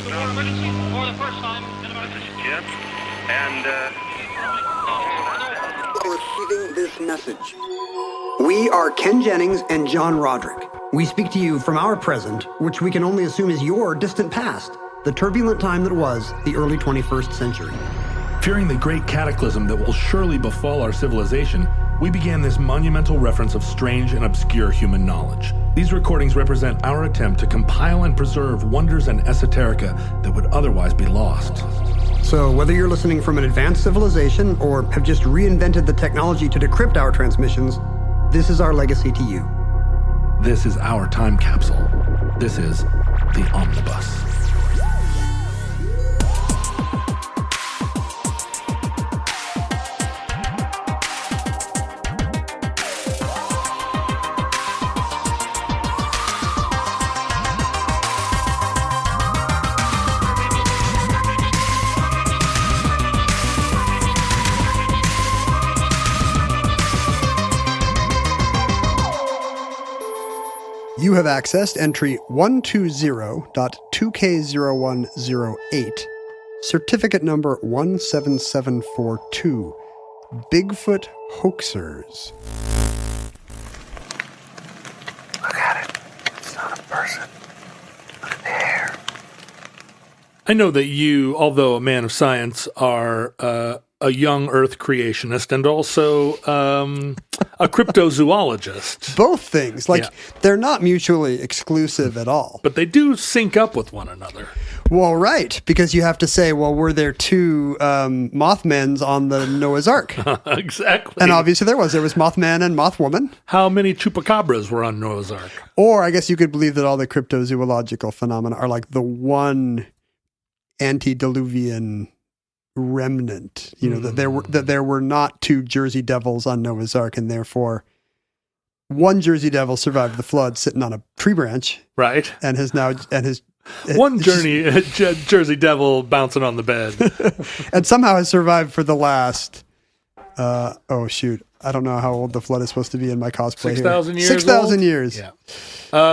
emergency for the first time in about... This is Jim, and, Receiving this message. We are Ken Jennings and John Roderick. We speak to you from our present, which we can only assume is your distant past, the turbulent time that was the early 21st century. Fearing the great cataclysm that will surely befall our civilization, we began this monumental reference of strange and obscure human knowledge. These recordings represent our attempt to compile and preserve wonders and esoterica that would otherwise be lost. So whether you're listening from an advanced civilization or have just reinvented the technology to decrypt our transmissions, this is our legacy to you. This is our time capsule. This is the Omnibus. You have accessed entry 120.2K0108, certificate number 17742, Bigfoot Hoaxers. look at it. It's not a person. Look at the hair. I know that you, although a man of science, are a young Earth creationist and also a cryptozoologist. Both things. They're not mutually exclusive at all. But they do sync up with one another. Well, right, because you have to say, well, were there two Mothmens on the Noah's Ark? Exactly. And obviously there was. There was Mothman and Mothwoman. How many chupacabras were on Noah's Ark? Or I guess you could believe that all the cryptozoological phenomena are like the one antediluvian remnant, that there were not two Jersey Devils on Noah's Ark, and therefore one Jersey Devil survived the flood sitting on a tree branch, Right. and has One Jersey Devil bouncing on the bed. and somehow has survived for the last I don't know how old the flood is supposed to be in my cosplay. 6,000 years. 6,000 years. Yeah.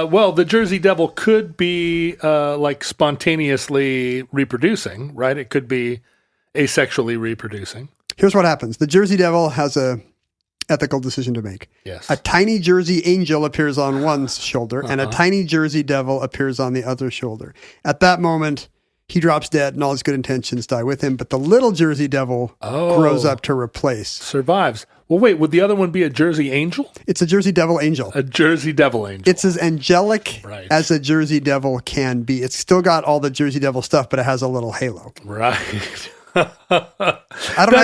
Well, the Jersey Devil could be spontaneously reproducing, right? It could be asexually reproducing. Here's what happens. The Jersey Devil has a ethical decision to make. Yes. A tiny Jersey angel appears on one shoulder, and a tiny Jersey Devil appears on the other shoulder. At that moment, he drops dead, and all his good intentions die with him, but the little Jersey Devil grows up to replace. Survives. Well, wait, would the other one be a Jersey Angel? It's a Jersey Devil angel. A Jersey Devil Angel. It's as angelic as a Jersey Devil can be. It's still got all the Jersey Devil stuff, but it has a little halo. Right.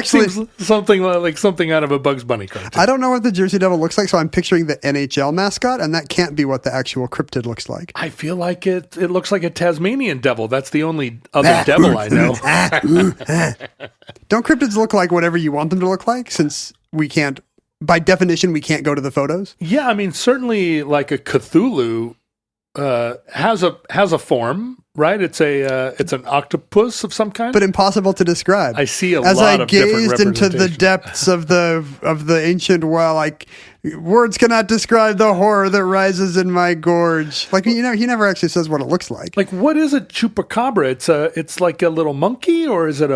Seems something like something out of a Bugs Bunny cartoon. I don't know what the Jersey Devil looks like, so I'm picturing the NHL mascot, and that can't be what the actual cryptid looks like. I feel like it looks like a Tasmanian devil. That's the only other devil I know. Don't cryptids look like whatever you want them to look like, since we can't, by definition, we can't go to the photos? Yeah, I mean, certainly like a Cthulhu has a form. Right, it's an octopus of some kind, but impossible to describe. I see a as lot I of different gazed into the depths of the ancient well. Like words cannot describe the horror that rises in my gorge. Like he never actually says what it looks like. Like what is a chupacabra? It's like a little monkey, or is it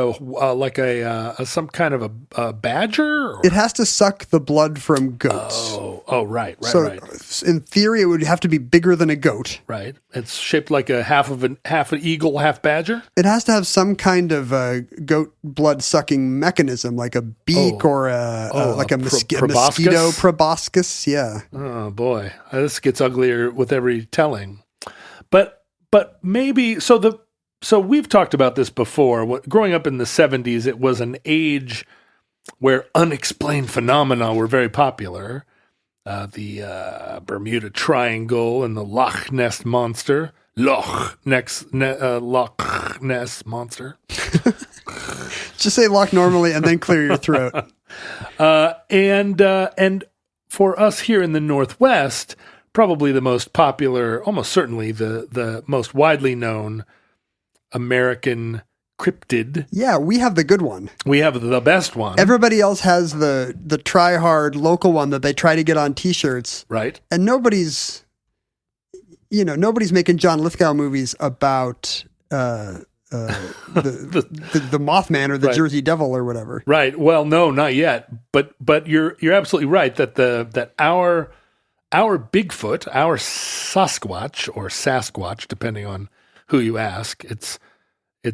some kind of a badger? Or? It has to suck the blood from goats. Right. So in theory, it would have to be bigger than a goat. Right. It's shaped like a half an eagle, half badger. It has to have some kind of goat blood sucking mechanism, like a beak or a mosquito proboscis. Yeah. Oh boy, this gets uglier with every telling. But maybe so we've talked about this before. Growing up in the 70s, it was an age where unexplained phenomena were very popular. The Bermuda Triangle and the Loch Ness Monster. Loch Ness Monster. Just say Loch normally and then clear your throat. And for us here in the Northwest, probably the most popular, almost certainly the most widely known American cryptid. Yeah, we have the good one. We have the best one. Everybody else has the try-hard local one that they try to get on T-shirts. Right. And nobody's making John Lithgow movies about the Mothman or the Right. Jersey Devil or whatever. Right. Well, no, not yet. But you're absolutely right that our Bigfoot, our Sasquatch or Sasquatch, depending on who you ask, it's.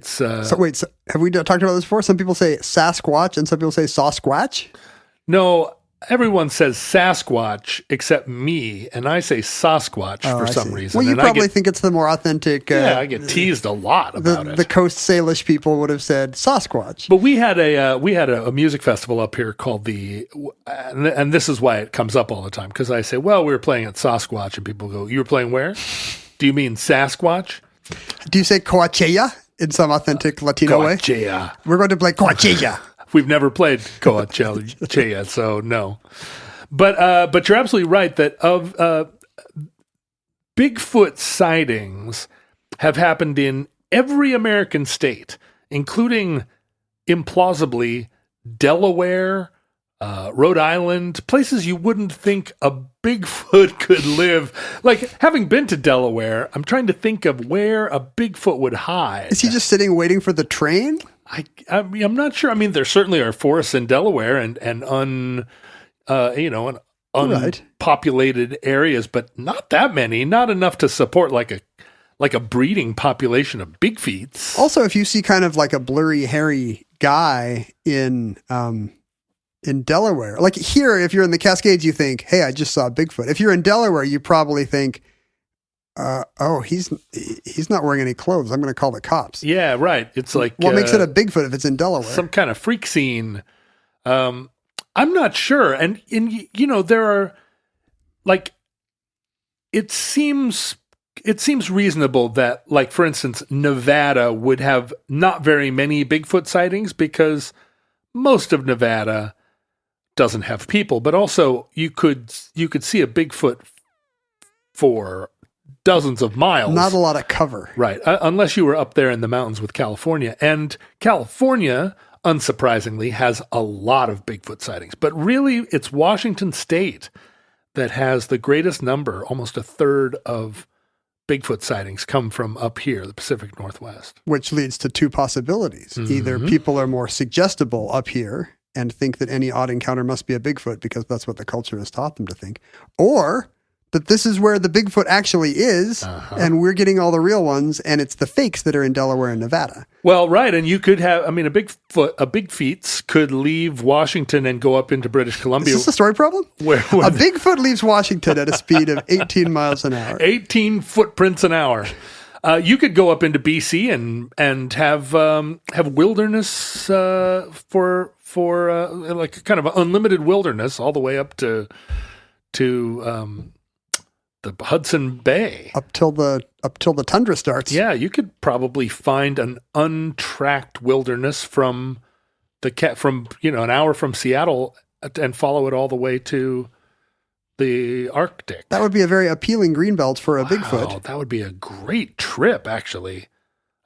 So have we talked about this before? Some people say Sasquatch and some people say Sasquatch. No, everyone says Sasquatch except me, and I say Sasquatch for some reason. Well, you and probably think it's the more authentic. I get teased a lot about it. The Coast Salish people would have said Sasquatch. But we had a music festival up here called and this is why it comes up all the time, because I say, well, we were playing at Sasquatch, and people go, you were playing where? Do you mean Sasquatch? Do you say Coachella in some authentic Latino way? Coachella. We're going to play Coachella. We've never played Coachella, so no. But you're absolutely right that of Bigfoot sightings have happened in every American state, including implausibly Delaware, Rhode Island, places you wouldn't think a Bigfoot could live. Like, having been to Delaware, I'm trying to think of where a Bigfoot would hide. Is he just sitting waiting for the train? I'm not sure. I mean, there certainly are forests in Delaware and unpopulated areas, but not that many. Not enough to support like a breeding population of Bigfeets. Also, if you see kind of like a blurry, hairy guy in Delaware, like here, if you're in the Cascades, you think, "Hey, I just saw a Bigfoot." If you're in Delaware, you probably think, he's not wearing any clothes. I'm going to call the cops. Yeah, right. It's like what makes it a Bigfoot if it's in Delaware? Some kind of freak scene. I'm not sure. And there are like it seems reasonable that, like, for instance, Nevada would have not very many Bigfoot sightings because most of Nevada doesn't have people, but also you could see a Bigfoot for dozens of miles. Not a lot of cover. Right. Unless you were up there in the mountains with California. And California, unsurprisingly, has a lot of Bigfoot sightings. But really, it's Washington State that has the greatest number. Almost a third of Bigfoot sightings come from up here, the Pacific Northwest. Which leads to two possibilities. Mm-hmm. Either people are more suggestible up here and think that any odd encounter must be a Bigfoot because that's what the culture has taught them to think, or that this is where the Bigfoot actually is, and we're getting all the real ones, and it's the fakes that are in Delaware and Nevada. Well, right, and you could have, a Bigfeets could leave Washington and go up into British Columbia. Is this a story problem? A Bigfoot leaves Washington at a speed of 18 miles an hour. 18 footprints an hour. You could go up into BC and have wilderness for like kind of unlimited wilderness all the way up to the Hudson Bay. Up till the tundra starts. Yeah, you could probably find an untracked wilderness from an hour from Seattle and follow it all the way to the Arctic. That would be a very appealing greenbelt for a Bigfoot. That would be a great trip, actually.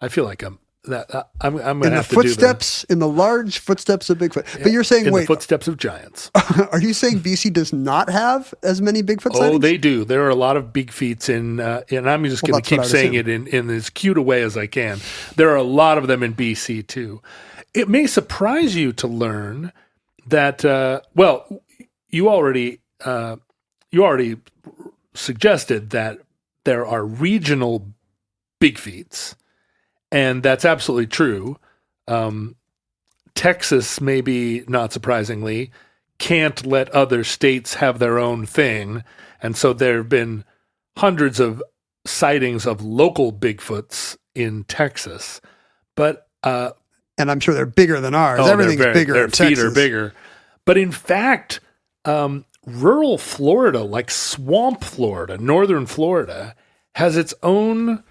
I feel like I'm going to have to footsteps, in the large footsteps of Bigfoot. But you're saying, the footsteps of giants. Are you saying BC does not have as many Bigfoot sightings? Oh, they do. There are a lot of Bigfeets and I'm just going to keep saying it in as cute a way as I can. There are a lot of them in BC too. It may surprise you to learn that, you already suggested that there are regional Bigfeets. And that's absolutely true. Texas, maybe not surprisingly, can't let other states have their own thing. And so there have been hundreds of sightings of local Bigfoots in Texas. But and I'm sure they're bigger than ours. Everything's bigger in Texas. Their feet are bigger. But in fact, rural Florida, like swamp Florida, northern Florida, has its own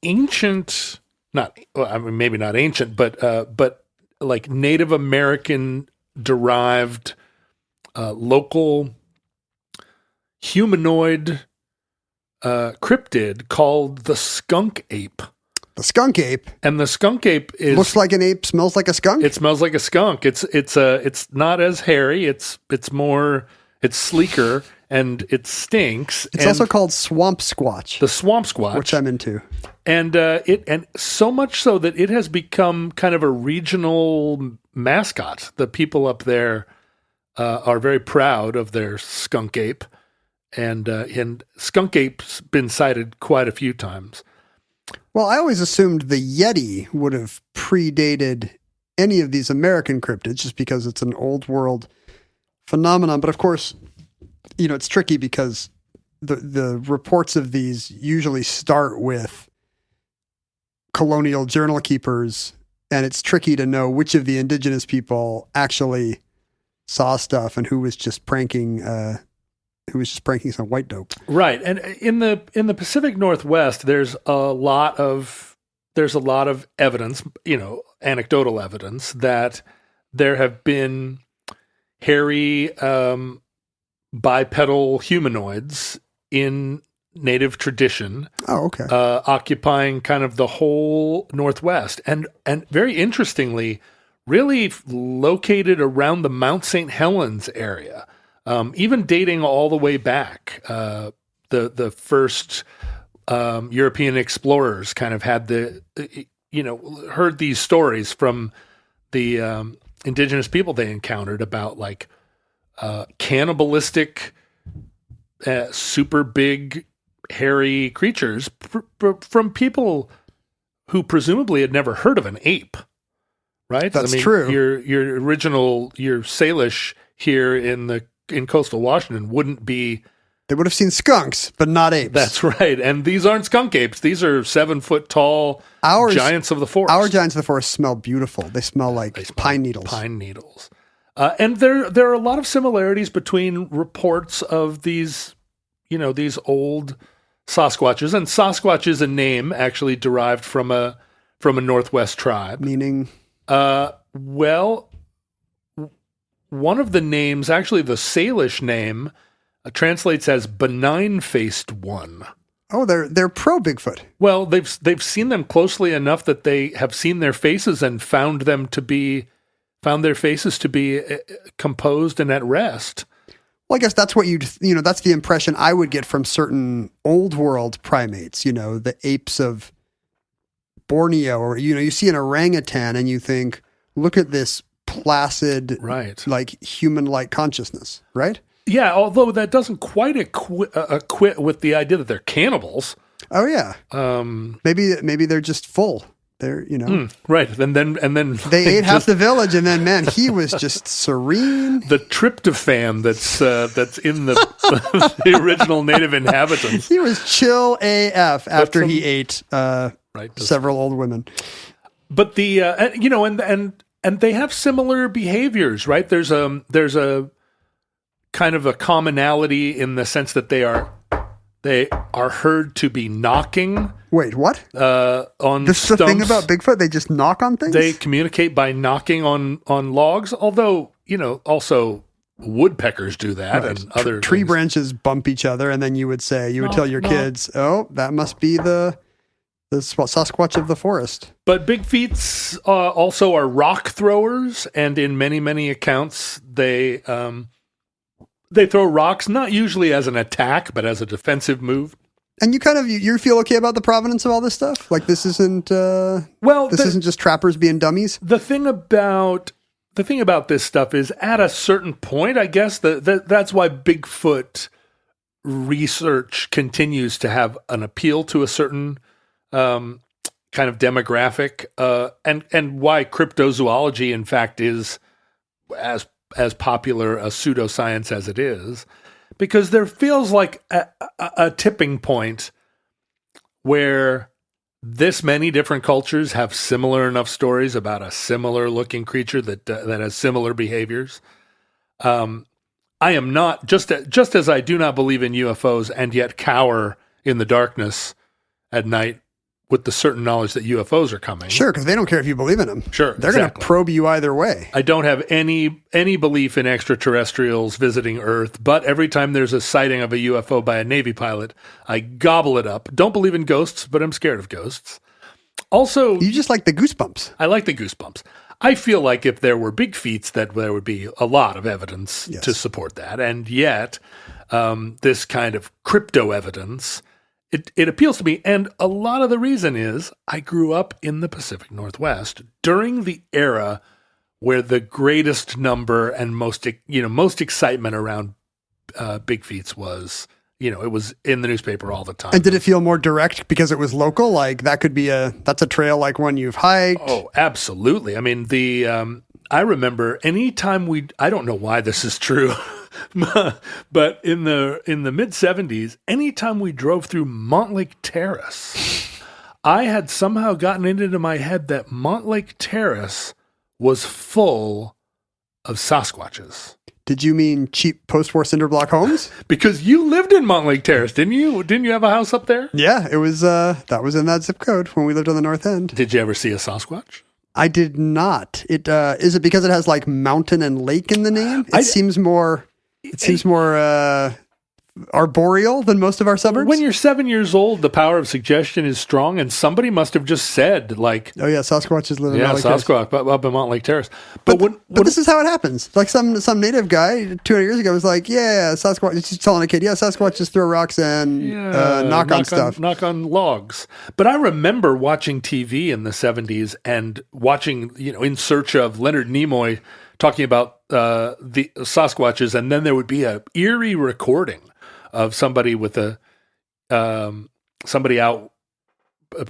ancient... maybe not ancient, but like Native American derived local humanoid cryptid called the skunk ape. The skunk ape, and the skunk ape looks like an ape, smells like a skunk. It smells like a skunk. It's not as hairy. It's It's sleeker and it stinks. It's also called Swamp Squatch. The Swamp Squatch, which I'm into. And and so much so that it has become kind of a regional mascot. The people up there are very proud of their skunk ape, and skunk ape's been sighted quite a few times. Well, I always assumed the Yeti would have predated any of these American cryptids just because it's an old world phenomenon. But of course, it's tricky because the reports of these usually start with colonial journal keepers, and it's tricky to know which of the indigenous people actually saw stuff and who was just pranking some white dope. Right. And in the Pacific Northwest, there's a lot of evidence, anecdotal evidence that there have been hairy bipedal humanoids in native tradition. Oh, okay. Occupying kind of the whole Northwest. And very interestingly, really located around the Mount St. Helens area. Even dating all the way back, the first European explorers kind of had heard these stories from the indigenous people they encountered about like cannibalistic, super big, hairy creatures from people who presumably had never heard of an ape. Right? That's true. Your Salish here in coastal Washington wouldn't be. They would have seen skunks, but not apes. That's right. And these aren't skunk apes. These are 7 foot tall giants of the forest. Our giants of the forest smell beautiful. They smell like pine needles. Pine needles. And there are a lot of similarities between reports of these, these old Sasquatches. And Sasquatch is a name actually derived from a Northwest tribe. Meaning? Well, one of the names, actually the Salish name, translates as benign-faced one. Oh, they're pro Bigfoot. Well, they've seen them closely enough that they have seen their faces and found their faces to be composed and at rest. Well, I guess that's what that's the impression I would get from certain old world primates, the apes of Borneo, or, you see an orangutan and you think, look at this placid, right, like human-like consciousness, right? Yeah, although that doesn't quite acquit with the idea that they're cannibals. Oh yeah. Maybe they're just full. They're right, and then they ate half the village, and then man, he was just serene. The tryptophan that's in the original native inhabitants. He was chill AF after he ate several old women. But the and they have similar behaviors, right? There's a kind of a commonality in the sense that they are heard to be knocking. Wait, what? On this is the thing about Bigfoot. They just knock on things. They communicate by knocking on logs. Although also woodpeckers do that, right. And other tree branches bump each other, and then you would tell your kids, "Oh, that must be the Sasquatch of the forest." But big feets also are rock throwers, and in many accounts they throw rocks, not usually as an attack, but as a defensive move. And you feel okay about the provenance of all this stuff? Like this isn't isn't just trappers being dummies? The thing about this stuff is at a certain point, I guess that's why Bigfoot research continues to have an appeal to a certain kind of demographic, and why cryptozoology, in fact, is as popular a pseudoscience as it is, because there feels like a tipping point where this many different cultures have similar enough stories about a similar looking creature that has similar behaviors. I am not, just as I do not believe in UFOs and yet cower in the darkness at night with the certain knowledge that UFOs are coming. Sure, because they don't care if you believe in them. Sure, they're going to probe you either way. I don't have any belief in extraterrestrials visiting Earth, but every time there's a sighting of a UFO by a Navy pilot, I gobble it up. Don't believe in ghosts, but I'm scared of ghosts. Also, you just like the goosebumps. I like the goosebumps. I feel like if there were big feats, that there would be a lot of evidence to support that. And yet, this kind of crypto evidence, it appeals to me. And a lot of the reason is I grew up in the Pacific Northwest during the era where the greatest number and most excitement around big feats was, it was in the newspaper all the time. And did it feel more direct because it was local? Like that's a trail like one you've hiked? Oh, absolutely. I mean, I remember anytime I don't know why this is true, but in the mid 70s, anytime we drove through Montlake Terrace, I had somehow gotten it into my head that Montlake Terrace was full of Sasquatches. Did you mean cheap post-war cinder block homes? Because you lived in Montlake Terrace, didn't you? Didn't you have a house up there? Yeah, it was. That was in that zip code when we lived on the north end. Did you ever see a Sasquatch? I did not. Is it because it has like mountain and lake in the name? It seems more arboreal than most of our suburbs. When you're 7 years old, the power of suggestion is strong, and somebody must have just said, like, "Oh yeah, Sasquatches live in Montlake Sasquatch up in Montlake Terrace." But this is how it happens. Like some native guy 200 years ago was like, "Yeah, Sasquatch." He's telling a kid, "Yeah, Sasquatches throw rocks and knock on stuff, knock on logs." But I remember watching TV in the 70s and watching, In Search of Leonard Nimoy talking about the Sasquatches, and then there would be a eerie recording of somebody with somebody out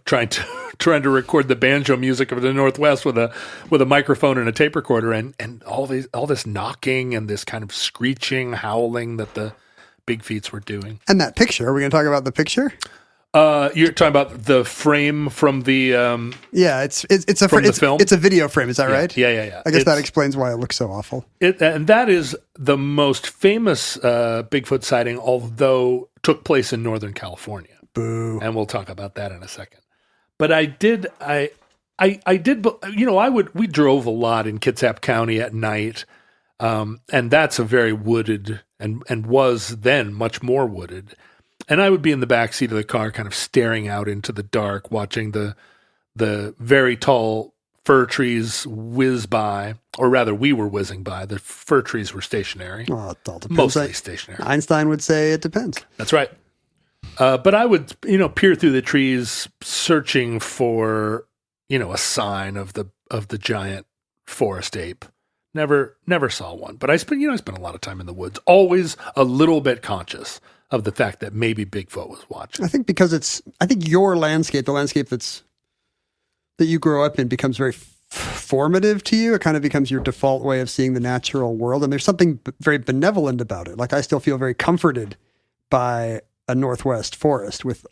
trying to record the banjo music of the Northwest with a microphone and a tape recorder, and all this knocking and this kind of screeching, howling that the big feats were doing. And that picture, are we going to talk about the picture? You're talking about the frame from the it's a film? It's a video frame, is that right? Yeah. I guess that explains why it looks so awful. And that is the most famous Bigfoot sighting, although took place in Northern California. Boo. And we'll talk about that in a second. But we drove a lot in Kitsap County at night, and that's a very wooded and was then much more wooded. And I would be in the back seat of the car, kind of staring out into the dark, watching the very tall fir trees whiz by, or rather, we were whizzing by. The fir trees were stationary, Well, it all depends. mostly stationary. Einstein would say it depends. That's right. But I would, peer through the trees, searching for, a sign of the giant forest ape. Never saw one. But I spent a lot of time in the woods, always a little bit conscious of the fact that maybe Bigfoot was watching. I think because your landscape, the landscape that you grow up in, becomes very formative to you. It kind of becomes your default way of seeing the natural world. And there's something very benevolent about it. Like I still feel very comforted by a Northwest forest with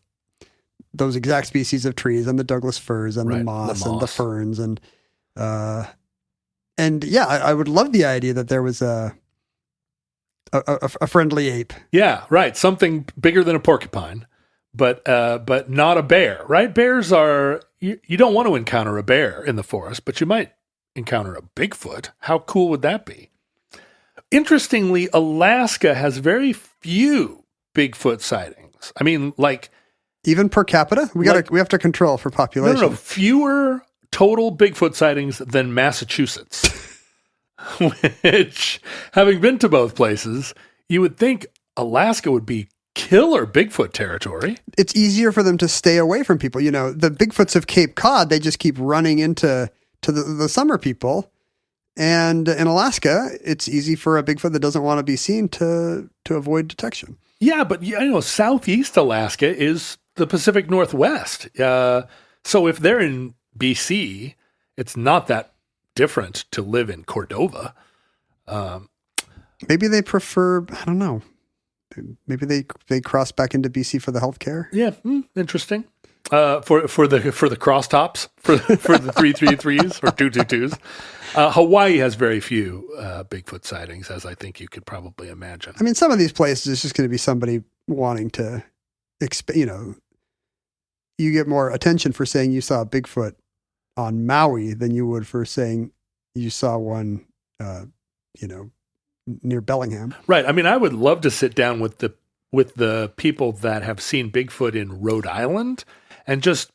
those exact species of trees and the Douglas firs and the moss and the ferns. And yeah, I would love the idea that there was a friendly ape. Yeah, right. Something bigger than a porcupine, but not a bear, right? Bears are, you don't want to encounter a bear in the forest, but you might encounter a Bigfoot. How cool would that be? Interestingly, Alaska has very few Bigfoot sightings. I mean, like, even per capita, we have to control for population. No, fewer total Bigfoot sightings than Massachusetts. Which, having been to both places, you would think Alaska would be killer Bigfoot territory. It's easier for them to stay away from people. The Bigfoots of Cape Cod, they just keep running into the summer people. And in Alaska, it's easy for a Bigfoot that doesn't want to be seen to avoid detection. Yeah, but Southeast Alaska is the Pacific Northwest. So if they're in BC, it's not that different to live in Cordova. Maybe they prefer, I don't know. Maybe they cross back into BC for the healthcare. Yeah, interesting. For the crosstops, for the 333s or 222s. Hawaii has very few Bigfoot sightings, as I think you could probably imagine. I mean, some of these places, it's just going to be somebody wanting to, you get more attention for saying you saw a Bigfoot on Maui than you would for saying you saw one, near Bellingham. Right. I mean, I would love to sit down with the people that have seen Bigfoot in Rhode Island and just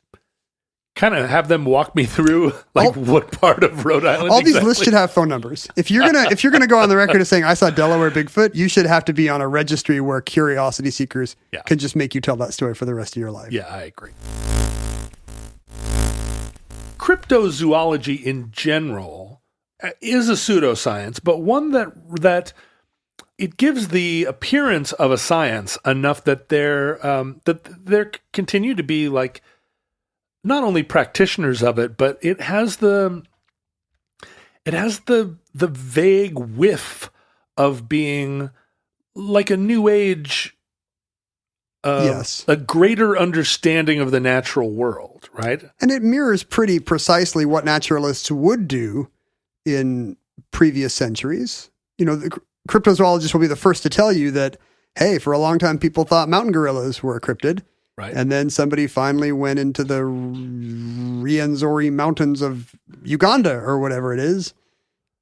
kind of have them walk me through what part of Rhode Island. All these lists should have phone numbers. If you're gonna go on the record as saying I saw Delaware Bigfoot, you should have to be on a registry where curiosity seekers can just make you tell that story for the rest of your life. Yeah, I agree. Cryptozoology in general is a pseudoscience, but one that it gives the appearance of a science enough that there continue to be like not only practitioners of it, but it has the vague whiff of being like a new age, a greater understanding of the natural world, right? And it mirrors pretty precisely what naturalists would do in previous centuries. You know, the cryptozoologists will be the first to tell you that, hey, for a long time people thought mountain gorillas were a cryptid. Right. And then somebody finally went into the Rienzori Mountains of Uganda or whatever it is.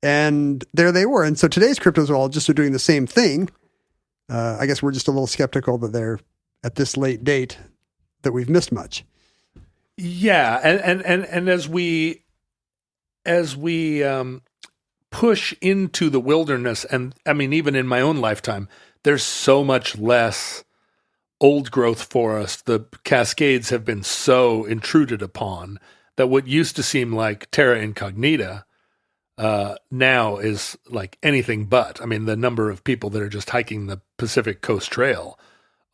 And there they were. And so today's cryptozoologists are doing the same thing. I guess we're just a little skeptical that they're at this late date that we've missed much. Yeah. And as we push into the wilderness, and I mean, even in my own lifetime, there's so much less old growth forest. The Cascades have been so intruded upon that what used to seem like terra incognita now is like anything but. I mean, the number of people that are just hiking the Pacific Coast Trail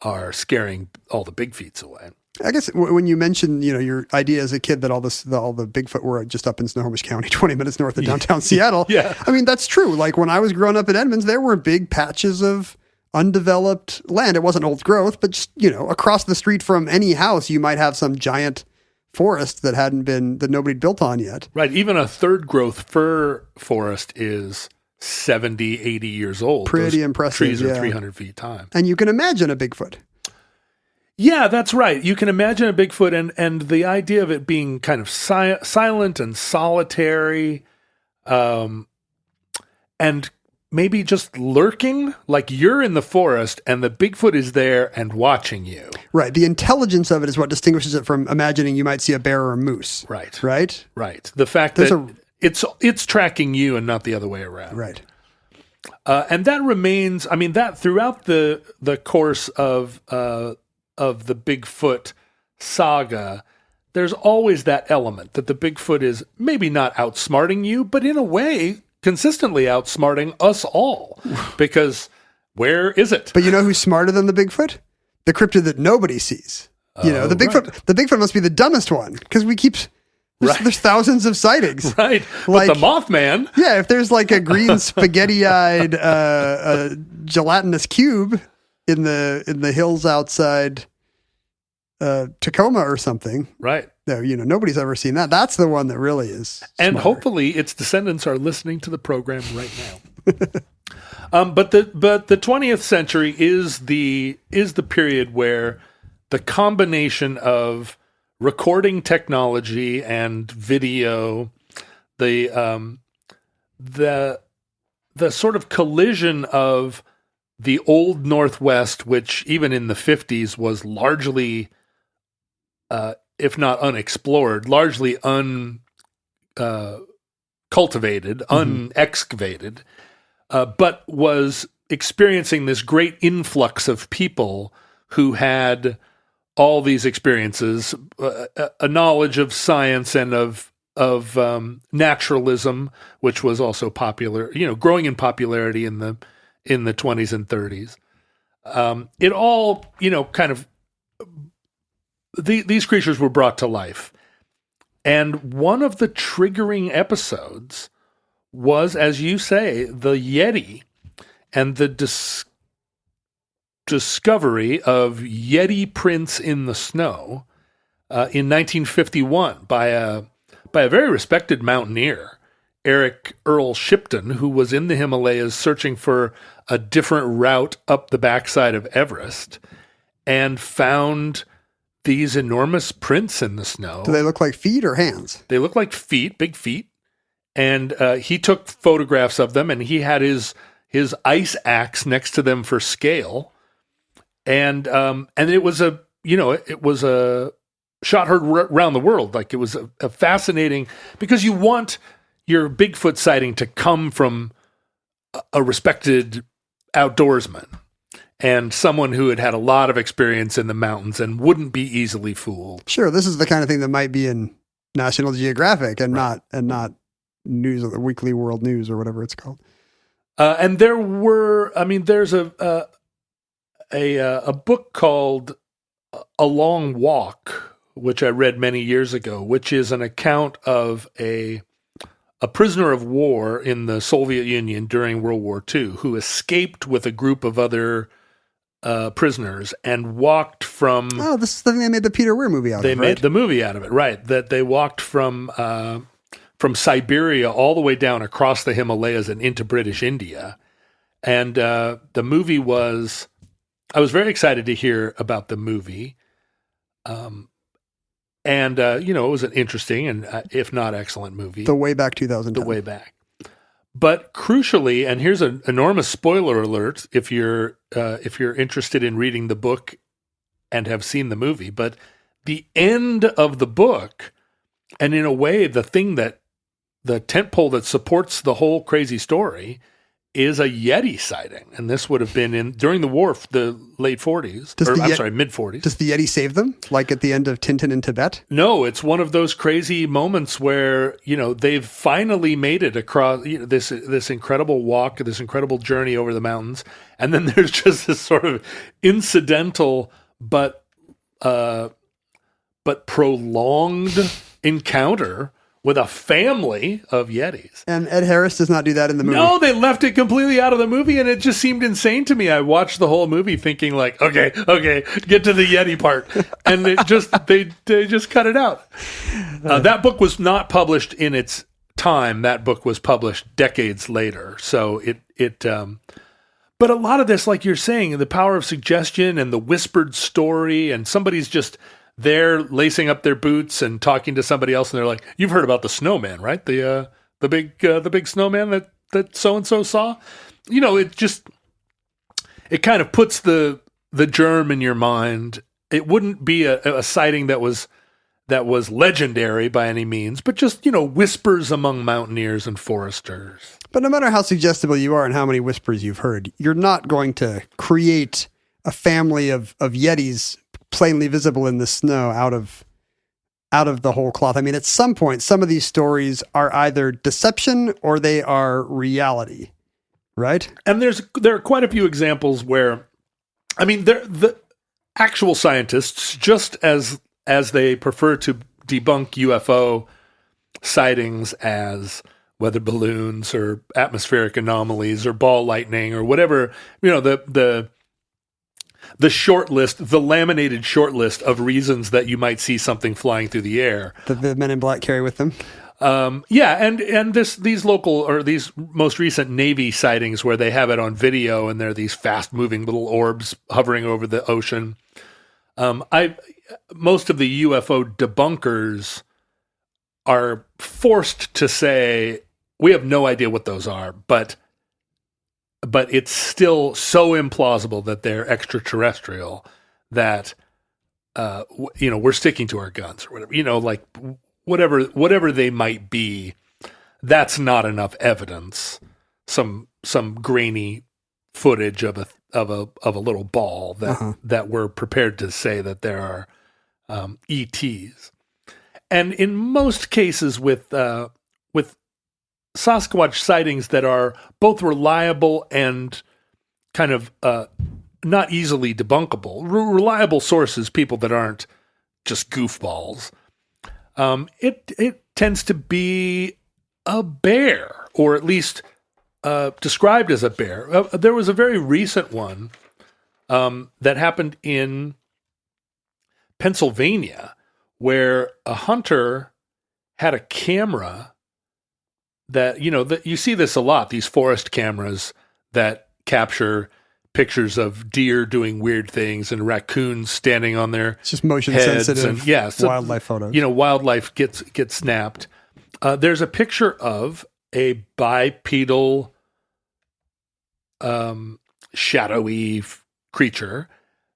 are scaring all the big feats away. I guess when you mentioned, your idea as a kid that all the Bigfoot were just up in Snohomish County, 20 minutes north of downtown Seattle. Yeah. I mean, that's true. Like when I was growing up in Edmonds, there were big patches of undeveloped land. It wasn't old growth, but just, across the street from any house, you might have some giant forest that nobody'd built on yet. Right. Even a third growth fir forest is 70, 80 years old. Pretty Those impressive. Trees are 300 feet tall. And you can imagine a Bigfoot. Yeah, that's right. You can imagine a Bigfoot and the idea of it being kind of silent and solitary, and maybe just lurking, like you're in the forest and the Bigfoot is there and watching you. Right. The intelligence of it is what distinguishes it from imagining you might see a bear or a moose. Right. Right? Right. The fact that it's tracking you and not the other way around. Right. And that remains, I mean, that throughout the course of the Bigfoot saga, there's always that element that the Bigfoot is maybe not outsmarting you, but in a way consistently outsmarting us all, because where is it? But you know who's smarter than the Bigfoot? The cryptid that nobody sees. The Bigfoot. Right. The Bigfoot must be the dumbest one because we keep. There's thousands of sightings. Right. Like, but the Mothman. Yeah, if there's like a green spaghetti-eyed gelatinous cube in the hills outside Tacoma or something. Right. No, nobody's ever seen that. That's the one that really is smarter. And hopefully its descendants are listening to the program right now. But the 20th century is the period where the combination of recording technology and video, the sort of collision of the old Northwest, which even in the 50s was largely, if not unexplored, largely uncultivated, unexcavated, but was experiencing this great influx of people who had all these experiences, a knowledge of science and of naturalism, which was also popular, growing in popularity in the 20s and 30s. It all, kind of, these creatures were brought to life. And one of the triggering episodes was, as you say, the Yeti and the discovery of Yeti prints in the snow in 1951 by a very respected mountaineer, Eric Earl Shipton, who was in the Himalayas searching for a different route up the backside of Everest, and found these enormous prints in the snow. Do they look like feet or hands? They look like feet, big feet. And he took photographs of them, and he had his ice axe next to them for scale. And it was a shot heard around the world. Like, it was a fascinating, because you want your Bigfoot sighting to come from a respected outdoorsman and someone who had had a lot of experience in the mountains and wouldn't be easily fooled. Sure, this is the kind of thing that might be in National Geographic and not news, Weekly World News or whatever it's called. And there's a book called A Long Walk, which I read many years ago, which is an account of a prisoner of war in the Soviet Union during World War II who escaped with a group of other prisoners and walked from... Oh, this is the thing they made the Peter Weir movie out of, They made right? the movie out of it, right. That they walked from Siberia all the way down across the Himalayas and into British India. And the movie was... I was very excited to hear about the movie. It was an interesting and, if not excellent movie. The Way Back 2010. The Way Back. But crucially, and here's an enormous spoiler alert if you're interested in reading the book and have seen the movie, but the end of the book, and in a way, the tentpole that supports the whole crazy story, is a Yeti sighting. And this would have been during the war, the late 40s, mid 40s. Does the Yeti save them? Like at the end of Tintin in Tibet? No, it's one of those crazy moments where, they've finally made it across this incredible walk, this incredible journey over the mountains. And then there's just this sort of incidental, but prolonged encounter with a family of Yetis. And Ed Harris does not do that in the movie. No, they left it completely out of the movie, and it just seemed insane to me. I watched the whole movie thinking like, okay, get to the Yeti part. And it just, they just cut it out. That book was not published in its time. That book was published decades later. So but a lot of this, like you're saying, the power of suggestion and the whispered story, and somebody's just they're lacing up their boots and talking to somebody else, and they're like, "You've heard about the snowman, right? The big snowman that so and so saw." It kind of puts the germ in your mind. It wouldn't be a sighting that was legendary by any means, but just whispers among mountaineers and foresters. But no matter how suggestible you are and how many whispers you've heard, you're not going to create a family of Yetis plainly visible in the snow out of the whole cloth. I mean, at some point, some of these stories are either deception or they are reality, right? And there are quite a few examples where, the actual scientists, just as they prefer to debunk UFO sightings as weather balloons or atmospheric anomalies or ball lightning or whatever, the short list, the laminated short list of reasons that you might see something flying through the air. That the men in black carry with them? And these local or these most recent Navy sightings where they have it on video and there are these fast-moving little orbs hovering over the ocean. Most of the UFO debunkers are forced to say, we have no idea what those are, but it's still so implausible that they're extraterrestrial that, we're sticking to our guns or whatever, whatever they might be. That's not enough evidence. Some grainy footage of a little ball that we're prepared to say that there are, ETs. And in most cases with Sasquatch sightings that are both reliable and kind of not easily debunkable. Reliable sources, people that aren't just goofballs. It tends to be a bear, or at least described as a bear. There was a very recent one that happened in Pennsylvania where a hunter had a camera that you see this a lot, these forest cameras that capture pictures of deer doing weird things and raccoons standing on their it's just motion heads sensitive wildlife photos. Wildlife gets snapped. There's a picture of a bipedal shadowy creature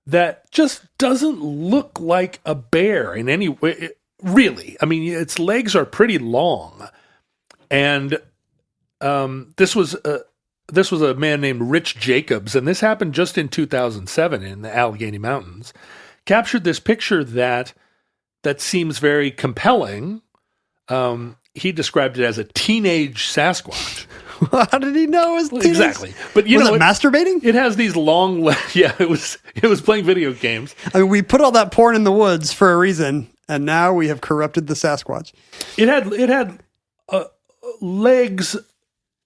that just doesn't look like a bear in any way. Really, I mean, its legs are pretty long, and this was a man named Rich Jacobs, and this happened just in 2007 in the Allegheny Mountains. Captured this picture that seems very compelling. He described it as a teenage Sasquatch. How did he know it was teenage? Exactly, but was it masturbating? It has these long legs. Yeah, it was playing video games. I mean, we put all that porn in the woods for a reason, and now we have corrupted the Sasquatch. It had legs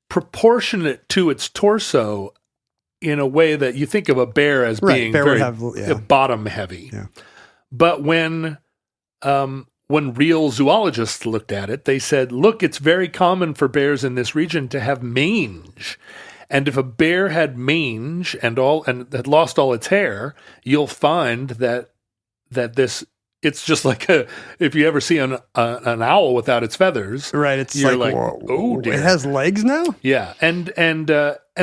proportionate to its torso in a way that you think of a bear as being bear very would have, bottom heavy. Yeah. But when real zoologists looked at it, they said, look, it's very common for bears in this region to have mange. And if a bear had mange and had lost all its hair, you'll find that this, it's just like if you ever see an owl without its feathers. Right. It's you're like whoa, oh dear. It has legs now? Yeah. And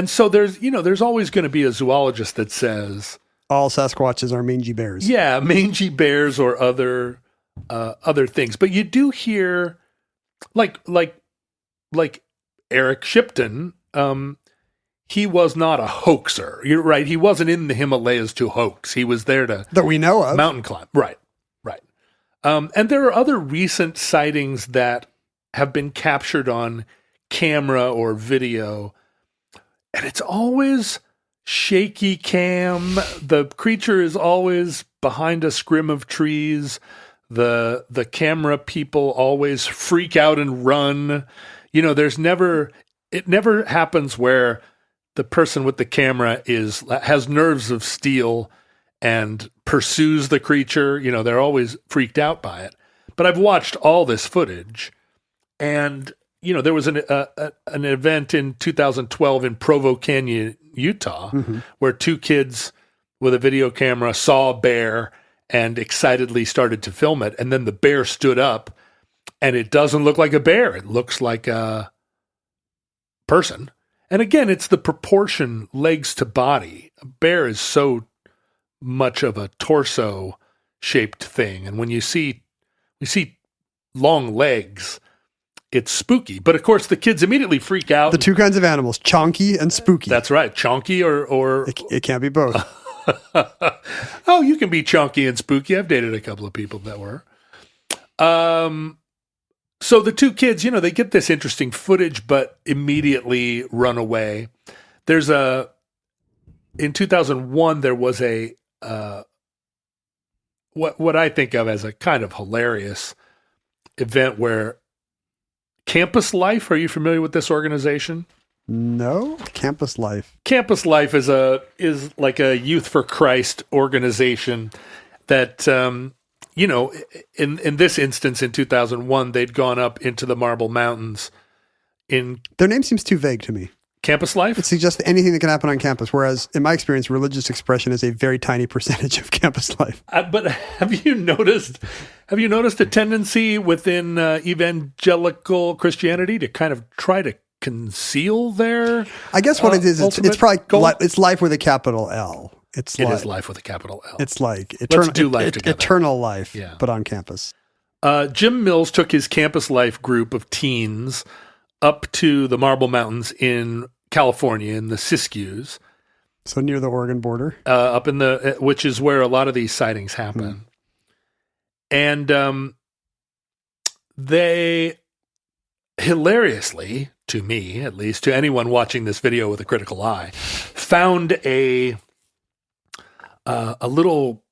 so there's always going to be a zoologist that says all Sasquatches are mangy bears. Yeah, mangy bears or other things. But you do hear like Eric Shipton, he was not a hoaxer. You're right. He wasn't in the Himalayas to hoax. He was there that we know of. Mountain climb. Right. And there are other recent sightings that have been captured on camera or video, and it's always shaky cam. The creature is always behind a scrim of trees. The camera people always freak out and run. It never happens where the person with the camera has nerves of steel and pursues the creature. They're always freaked out by it. But I've watched all this footage, and there was an event in 2012 in Provo Canyon, Utah, where two kids with a video camera saw a bear and excitedly started to film it. And then the bear stood up, and it doesn't look like a bear. It looks like a person. And again, it's the proportion legs to body. A bear is so much of a torso shaped thing. And when you see long legs, it's spooky. But of course, the kids immediately freak out. The two kinds of animals, chonky and spooky. That's right. Chonky or it can't be both. Oh, you can be chunky and spooky. I've dated a couple of people that were. So the two kids, they get this interesting footage, but immediately run away. In 2001, there was what I think of as a kind of hilarious event where Campus Life, are you familiar with this organization? No, Campus Life. Campus Life is like a Youth for Christ organization that, in this instance, in 2001, they'd gone up into the Marble Mountains. Their name seems too vague to me. Campus Life? It suggests anything that can happen on campus, whereas in my experience, religious expression is a very tiny percentage of campus life. But have you noticed a tendency within evangelical Christianity to kind of try to conceal their I guess what it is, it's probably it's life with a capital L. It is life with a capital L. It's like Let's do life together. Eternal life, but on campus. Jim Mills took his Campus Life group of teens up to the Marble Mountains in California, in the Siskiyous. So near the Oregon border. Up in which is where a lot of these sightings happen. And they, hilariously, to me, at least, to anyone watching this video with a critical eye, found a little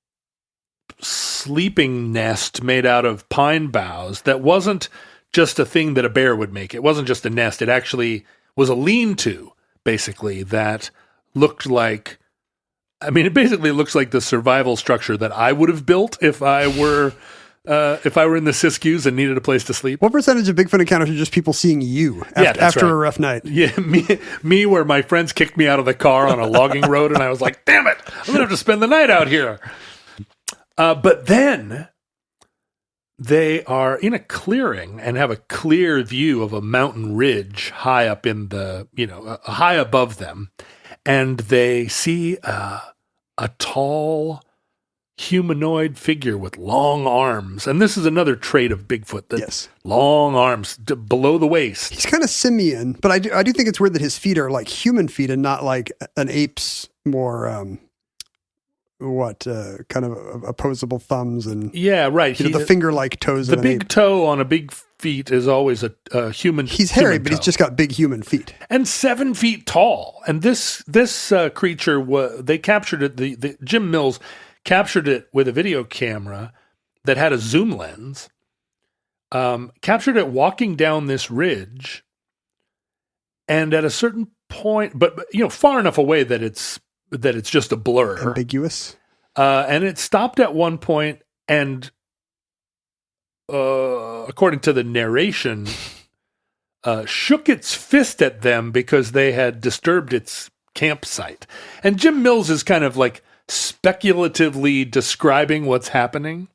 sleeping nest made out of pine boughs that wasn't just a thing that a bear would make. It wasn't just a nest. It actually was a lean-to, basically, that looked like, it basically looks like the survival structure that I would have built if I were in the Siskiyous and needed a place to sleep. What percentage of Bigfoot encounters are just people seeing you after a rough night? Yeah, me where my friends kicked me out of the car on a logging road and I was like, damn it, I'm going to have to spend the night out here. But then they are in a clearing and have a clear view of a mountain ridge high up in high above them. And they see a tall humanoid figure with long arms. And this is another trait of Bigfoot, that Yes. long arms below the waist. He's kind of simian, but I do think it's weird that his feet are like human feet and not like an ape's more, kind of opposable thumbs and Yeah, right. the finger-like toes. The of an big ape. toe on a big feet is always a human. He's hairy, human but he's toe. just got big human feet. And 7 feet tall. And this creature they captured it. The Jim Mills captured it with a video camera that had a zoom lens. Captured it walking down this ridge, and at a certain point, but far enough away that it's just a blur, Ambiguous. and it stopped at one point, and according to the narration, shook its fist at them because they had disturbed its campsite. And Jim Mills is kind of like speculatively describing what's happening.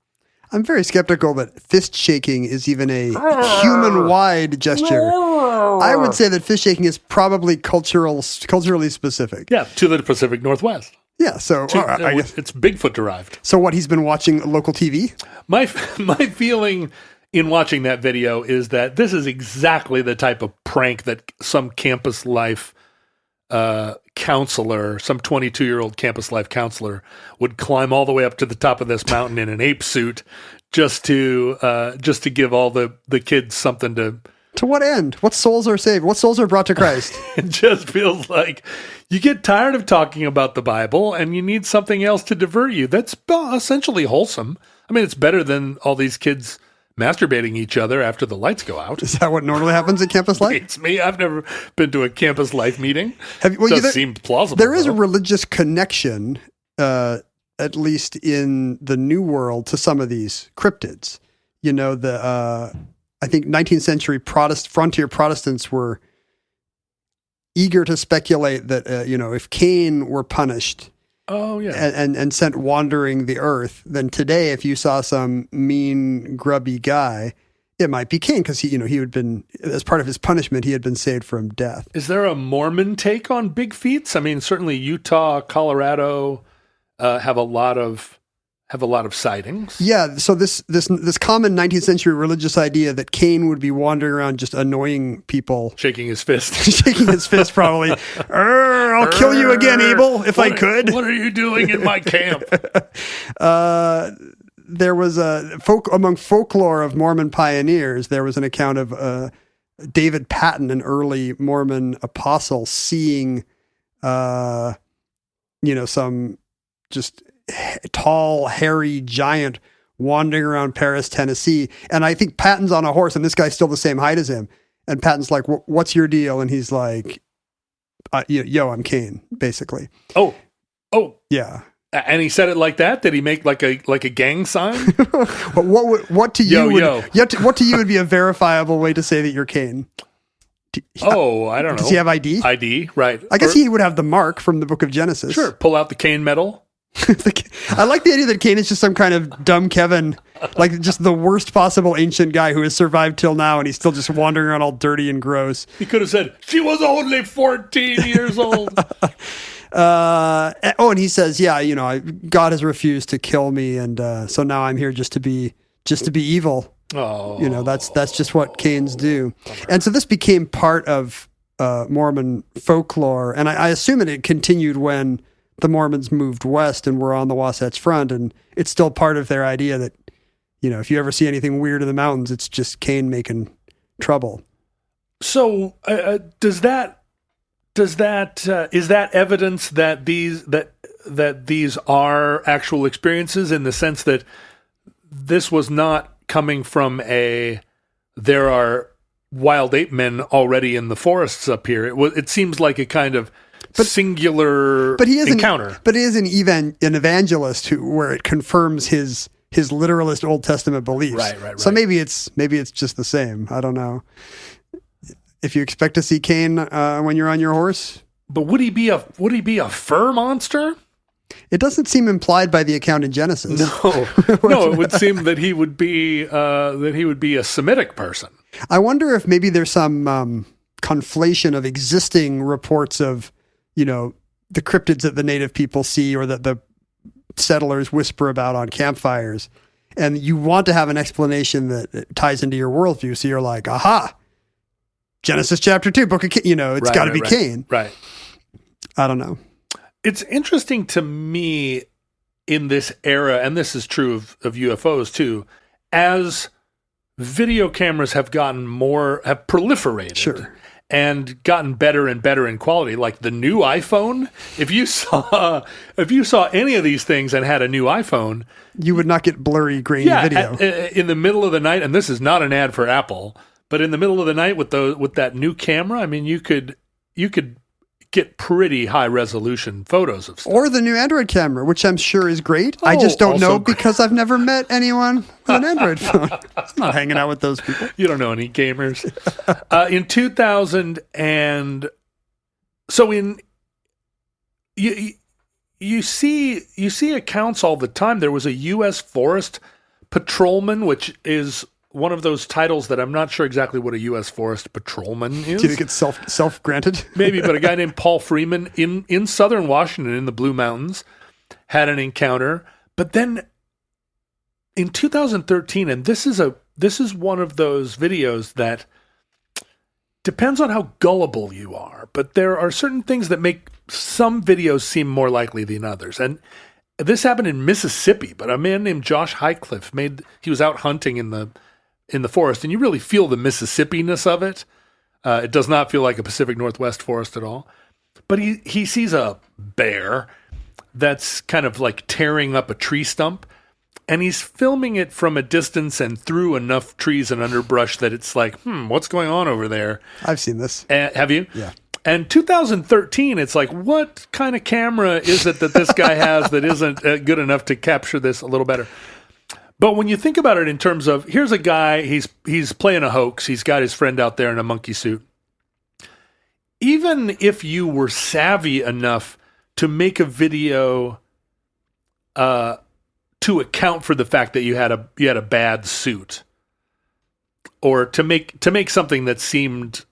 I'm very skeptical that fist shaking is even a human-wide gesture. I would say that fist shaking is probably culturally specific. Yeah, to the Pacific Northwest. Yeah, so I guess. It's Bigfoot derived. So what, he's been watching local TV? My feeling in watching that video is that this is exactly the type of prank that some campus life counselor, some 22-year-old campus life counselor would climb all the way up to the top of this mountain in an ape suit just to give all the kids something to. To what end? What souls are saved? What souls are brought to Christ? It just feels like you get tired of talking about the Bible and you need something else to divert you. That's essentially wholesome. I mean, it's better than all these kids masturbating each other after the lights go out. Is that what normally happens at campus life? It's me. I've never been to a campus life meeting. Does seem plausible. There is a though. religious connection, at least in the New World, to some of these cryptids. I think 19th century frontier Protestants were eager to speculate that, if Cain were punished and sent wandering the earth, then today, if you saw some mean, grubby guy, it might be Cain, because he had been, as part of his punishment, he had been saved from death. Is there a Mormon take on big feats? I mean, certainly Utah, Colorado have a lot of sightings. Yeah, so this common 19th century religious idea that Cain would be wandering around just annoying people. Shaking his fist. Shaking his fist, probably. I'll kill you again, Abel, if I could. What are you doing in my camp? There was among folklore of Mormon pioneers, there was an account of David Patton, an early Mormon apostle, seeing, some just tall, hairy giant wandering around Paris, Tennessee. And I think Patton's on a horse and this guy's still the same height as him. And Patton's like, what's your deal? And he's like, I'm Cain, basically. Oh, yeah. And he said it like that? Did he make like a gang sign? But what to you what to you would be a verifiable way to say that you're Cain? I don't know. Does he have ID? ID, right. I guess he would have the mark from the book of Genesis. Sure, pull out the Cain medal. I like the idea that Cain is just some kind of dumb Kevin, like just the worst possible ancient guy who has survived till now, and he's still just wandering around all dirty and gross. He could have said, she was only 14 years old. And he says, God has refused to kill me, and so now I'm here just to be evil. Oh, that's just what Cains do. And so this became part of Mormon folklore, and I assume it continued when the Mormons moved west and were on the Wasatch Front, and it's still part of their idea that, if you ever see anything weird in the mountains, it's just Cain making trouble. So is that evidence that these are actual experiences, in the sense that this was not coming from there are wild ape men already in the forests up here? It seems like a kind of singular encounter. But he is an evangelist where it confirms his literalist Old Testament beliefs. Right. So maybe it's just the same. I don't know. If you expect to see Cain when you're on your horse, but would he be a fur monster? It doesn't seem implied by the account in Genesis. No, it would seem that he would be a Semitic person. I wonder if maybe there's some conflation of existing reports of, the cryptids that the native people see, or that the settlers whisper about on campfires. And you want to have an explanation that ties into your worldview. So you're like, aha, Genesis chapter 2, book of Cain. It's got to be Cain. Right. I don't know. It's interesting to me in this era, and this is true of UFOs too, as video cameras have proliferated. Sure. And gotten better and better in quality. Like the new iPhone, if you saw any of these things and had a new iPhone, you would not get blurry, grainy video. In the middle of the night, and this is not an ad for Apple, but in the middle of the night with that new camera, I mean, you could get pretty high resolution photos of stuff. Or the new Android camera, which I'm sure is great. I just don't know because I've never met anyone with an Android phone. I'm not hanging out with those people. You don't know any gamers. In 2000 and so you see accounts all the time. There was a U.S. Forest Patrolman, which is one of those titles that I'm not sure exactly what a U.S. Forest Patrolman is. Do you think it's self-granted? Maybe, but a guy named Paul Freeman in southern Washington in the Blue Mountains had an encounter. But then in 2013, and this is one of those videos that depends on how gullible you are, but there are certain things that make some videos seem more likely than others. And this happened in Mississippi, but a man named Josh Highcliffe he was out hunting in the forest, and you really feel the Mississippi-ness of it. It does not feel like a Pacific Northwest forest at all. But he sees a bear that's kind of like tearing up a tree stump, and he's filming it from a distance and through enough trees and underbrush that it's like, what's going on over there? I've seen this. Have you? Yeah. And 2013, it's like, what kind of camera is it that this guy has that isn't good enough to capture this a little better? But when you think about it in terms of, here's a guy, he's playing a hoax. He's got his friend out there in a monkey suit. Even if you were savvy enough to make a video to account for the fact that you had a bad suit, or to make something that seemed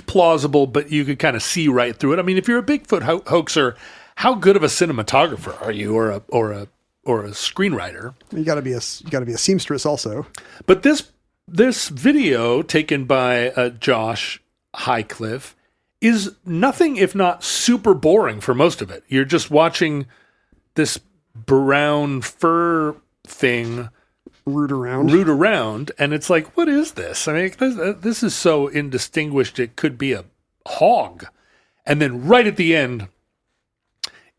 plausible, but you could kind of see right through it. I mean, if you're a Bigfoot hoaxer, how good of a cinematographer are you, or a screenwriter? You got to be a seamstress also. But this video taken by Josh Highcliffe is nothing if not super boring for most of it. You're just watching this brown fur thing root around, and it's like, what is this? I mean, this is so indistinguished it could be a hog. And then right at the end,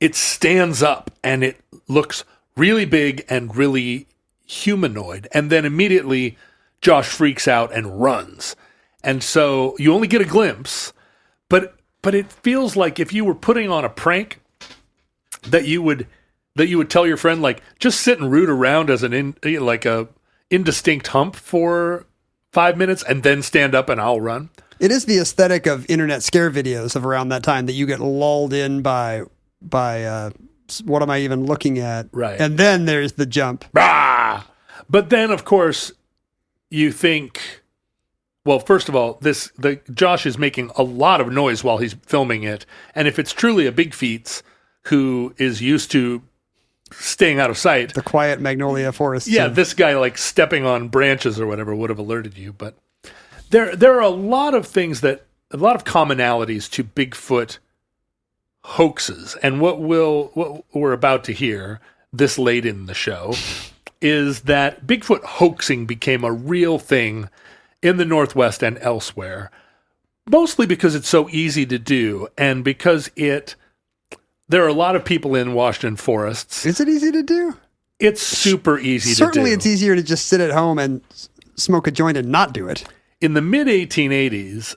it stands up and it looks really big and really humanoid. And then immediately Josh freaks out and runs. And so you only get a glimpse, but it feels like if you were putting on a prank that you would tell your friend, like, just sit and root around as a indistinct hump for 5 minutes and then stand up and I'll run. It is the aesthetic of internet scare videos of around that time that you get lulled in by what am I even looking at? Right. And then there's the jump. Ah! But then, of course, you think, well, first of all, Josh is making a lot of noise while he's filming it. And if it's truly a Bigfeet who is used to staying out of sight, the quiet magnolia forest. Yeah, this guy like stepping on branches or whatever would have alerted you. But there are a lot of commonalities to Bigfoot hoaxes. And what we're about to hear this late in the show is that Bigfoot hoaxing became a real thing in the Northwest and elsewhere, mostly because it's so easy to do and because there are a lot of people in Washington forests. Is it easy to do? It's super easy to do. Certainly it's easier to just sit at home and smoke a joint and not do it. In the mid-1880s,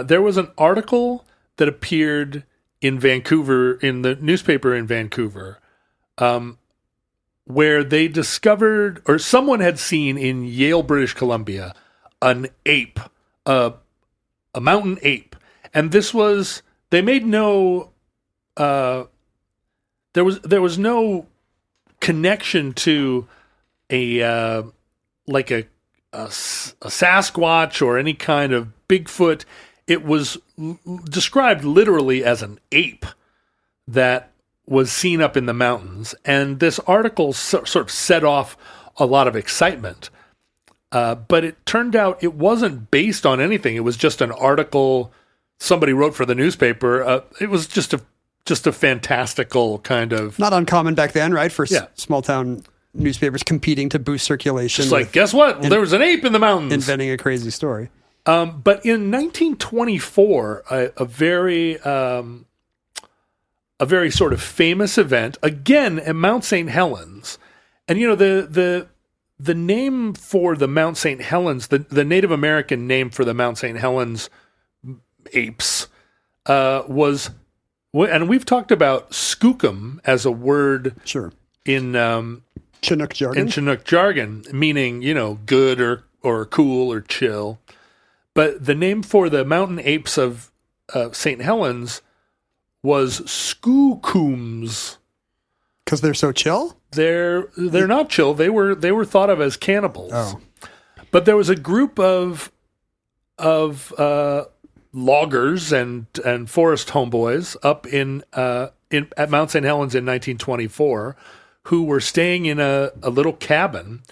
there was an article that appeared in Vancouver, in the newspaper in Vancouver, where they discovered, or someone had seen in Yale, British Columbia, an ape, a mountain ape. And this was, they made no... There was no connection to a Sasquatch or any kind of Bigfoot. It was described literally as an ape that was seen up in the mountains, and this article sort of set off a lot of excitement. But it turned out it wasn't based on anything. It was just an article somebody wrote for the newspaper. It was just a fantastical kind of... Not uncommon back then, right? For small town newspapers competing to boost circulation. Just like, guess what? There was an ape in the mountains. Inventing a crazy story. But in 1924, a very sort of famous event, again at Mount St. Helens. And, the name for the Mount St. Helens, the Native American name for the Mount St. Helens apes was, and we've talked about skookum as a word in Chinook jargon. Meaning, good or cool or chill. But the name for the mountain apes of St. Helens was skookums. Because they're so chill? They're not chill. They were thought of as cannibals. Oh. But there was a group of loggers and forest homeboys up at Mount St. Helens in 1924 who were staying in a little cabin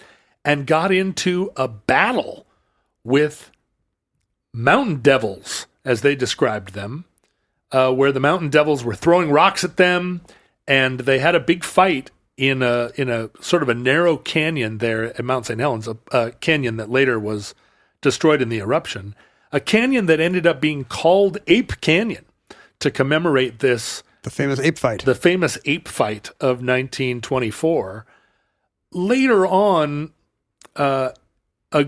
and got into a battle with mountain devils, as they described them, where the mountain devils were throwing rocks at them, and they had a big fight in a sort of a narrow canyon there at Mount St. Helens, a canyon that later was destroyed in the eruption, a canyon that ended up being called Ape Canyon to commemorate this. The famous ape fight. The famous ape fight of 1924. Later on, a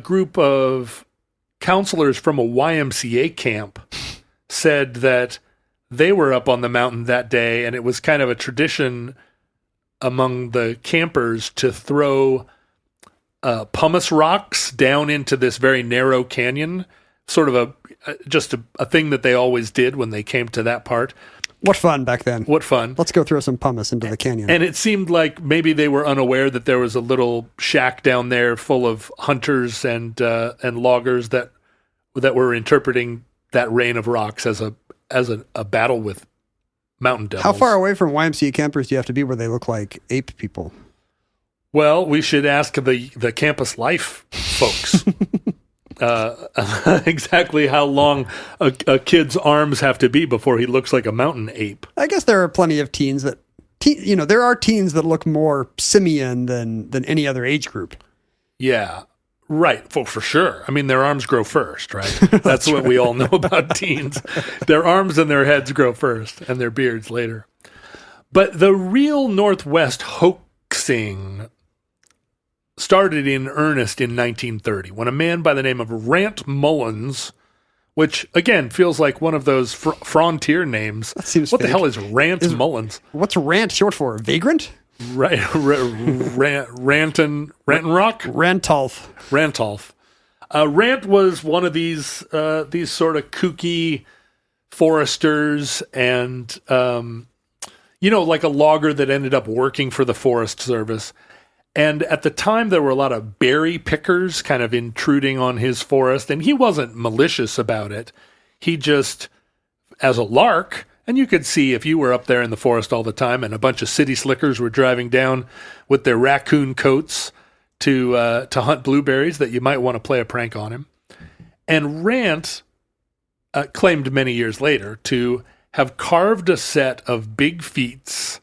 group of counselors from a YMCA camp said that they were up on the mountain that day, and it was kind of a tradition among the campers to throw pumice rocks down into this very narrow canyon, sort of a thing that they always did when they came to that part. What fun back then. What fun. Let's go throw some pumice into the canyon. And it seemed like maybe they were unaware that there was a little shack down there full of hunters and loggers that were interpreting that rain of rocks as a battle with mountain devils. How far away from YMCA campers do you have to be where they look like ape people? Well, we should ask the campus life folks exactly how long a kid's arms have to be before he looks like a mountain ape. I guess there are plenty of teens that, there are teens that look more simian than any other age group. Yeah. Right, for sure. I mean, their arms grow first, right? That's what we all know about teens. Their arms and their heads grow first, and their beards later. But the real Northwest hoaxing started in earnest in 1930, when a man by the name of Rant Mullins, which, again, feels like one of those frontier names. That seems What fake. the hell is Rant Mullins? What's rant short for? Vagrant? Right, Ranton Rock? Rantolf. Rant was one of these sort of kooky foresters and, like a logger that ended up working for the Forest Service. And at the time, there were a lot of berry pickers kind of intruding on his forest, and he wasn't malicious about it. He just, as a lark... And you could see if you were up there in the forest all the time and a bunch of city slickers were driving down with their raccoon coats to hunt blueberries, that you might want to play a prank on him. And Rant claimed many years later to have carved a set of big feets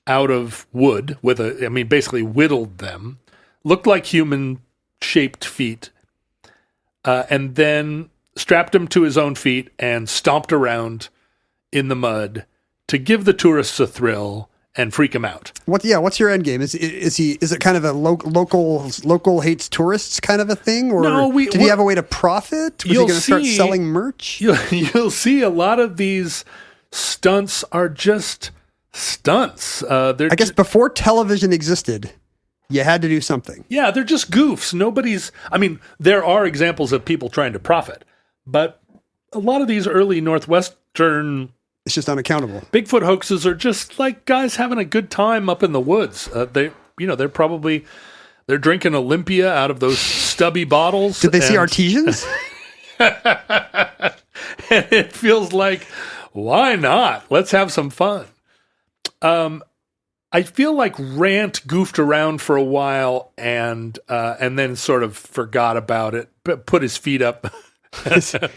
out of wood basically whittled them, looked like human-shaped feet, and then strapped them to his own feet and stomped around in the mud to give the tourists a thrill and freak them out. What's your end game? Is it kind of a local hates tourists kind of a thing, or no, did he have a way to profit? Was he going to start selling merch? You'll see a lot of these stunts are just stunts. I guess before television existed, you had to do something. Yeah, they're just goofs. There are examples of people trying to profit, but a lot of these early Northwestern, it's just unaccountable. Bigfoot hoaxes are just like guys having a good time up in the woods. They're drinking Olympia out of those stubby bottles. Did they see artesians? And it feels like, why not? Let's have some fun. I feel like Rant goofed around for a while and then sort of forgot about it, but put his feet up,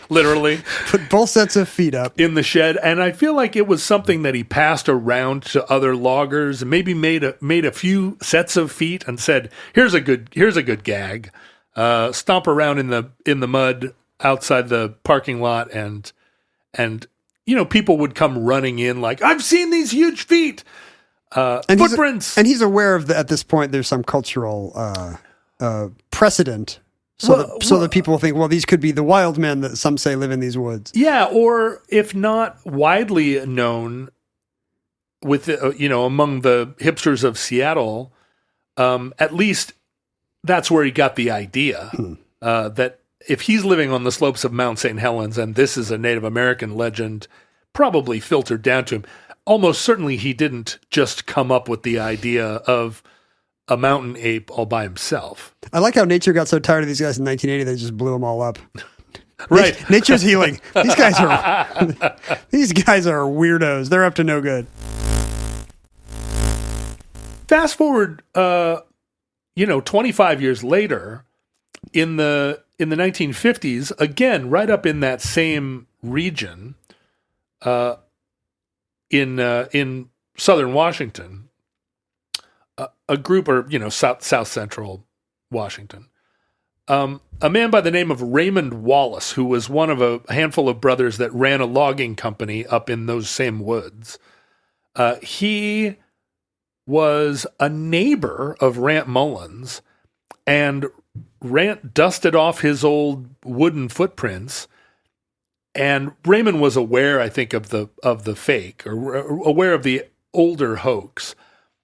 literally. Put both sets of feet up. In the shed. And I feel like it was something that he passed around to other loggers and maybe made a few sets of feet and said, here's a good gag. Stomp around in the mud outside the parking lot and people would come running in like, I've seen these huge feet. And footprints. He's aware of at this point there's some cultural precedent. So that people think, well, these could be the wild men that some say live in these woods. Yeah, or if not widely known with among the hipsters of Seattle, at least that's where he got the idea that if he's living on the slopes of Mount St. Helens and this is a Native American legend, probably filtered down to him. Almost certainly he didn't just come up with the idea of a mountain ape all by himself. I like how nature got so tired of these guys in 1980 they just blew them all up. Right. Nature's healing. These guys are weirdos. They're up to no good. Fast forward 25 years later, in the 1950s, again right up in that same region, in southern Washington, a group, or south central Washington, a man by the name of Raymond Wallace, who was one of a handful of brothers that ran a logging company up in those same woods. He was a neighbor of Rant Mullins, and Rant dusted off his old wooden footprints. And Raymond was aware, I think, of the fake, or aware of the older hoax.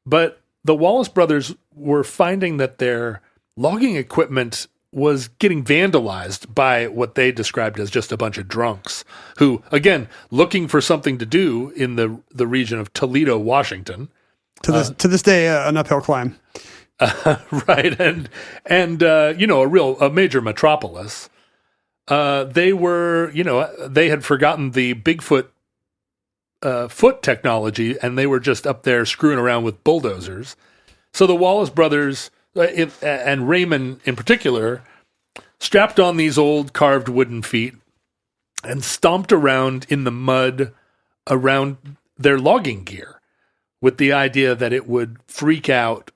But the Wallace brothers were finding that their logging equipment was getting vandalized by what they described as just a bunch of drunks who, again, looking for something to do in the region of Toledo, Washington. To this day, an uphill climb. Right. And a major metropolis. They had forgotten the Bigfoot foot technology, and they were just up there screwing around with bulldozers. So the Wallace brothers, and Raymond in particular, strapped on these old carved wooden feet and stomped around in the mud around their logging gear with the idea that it would freak out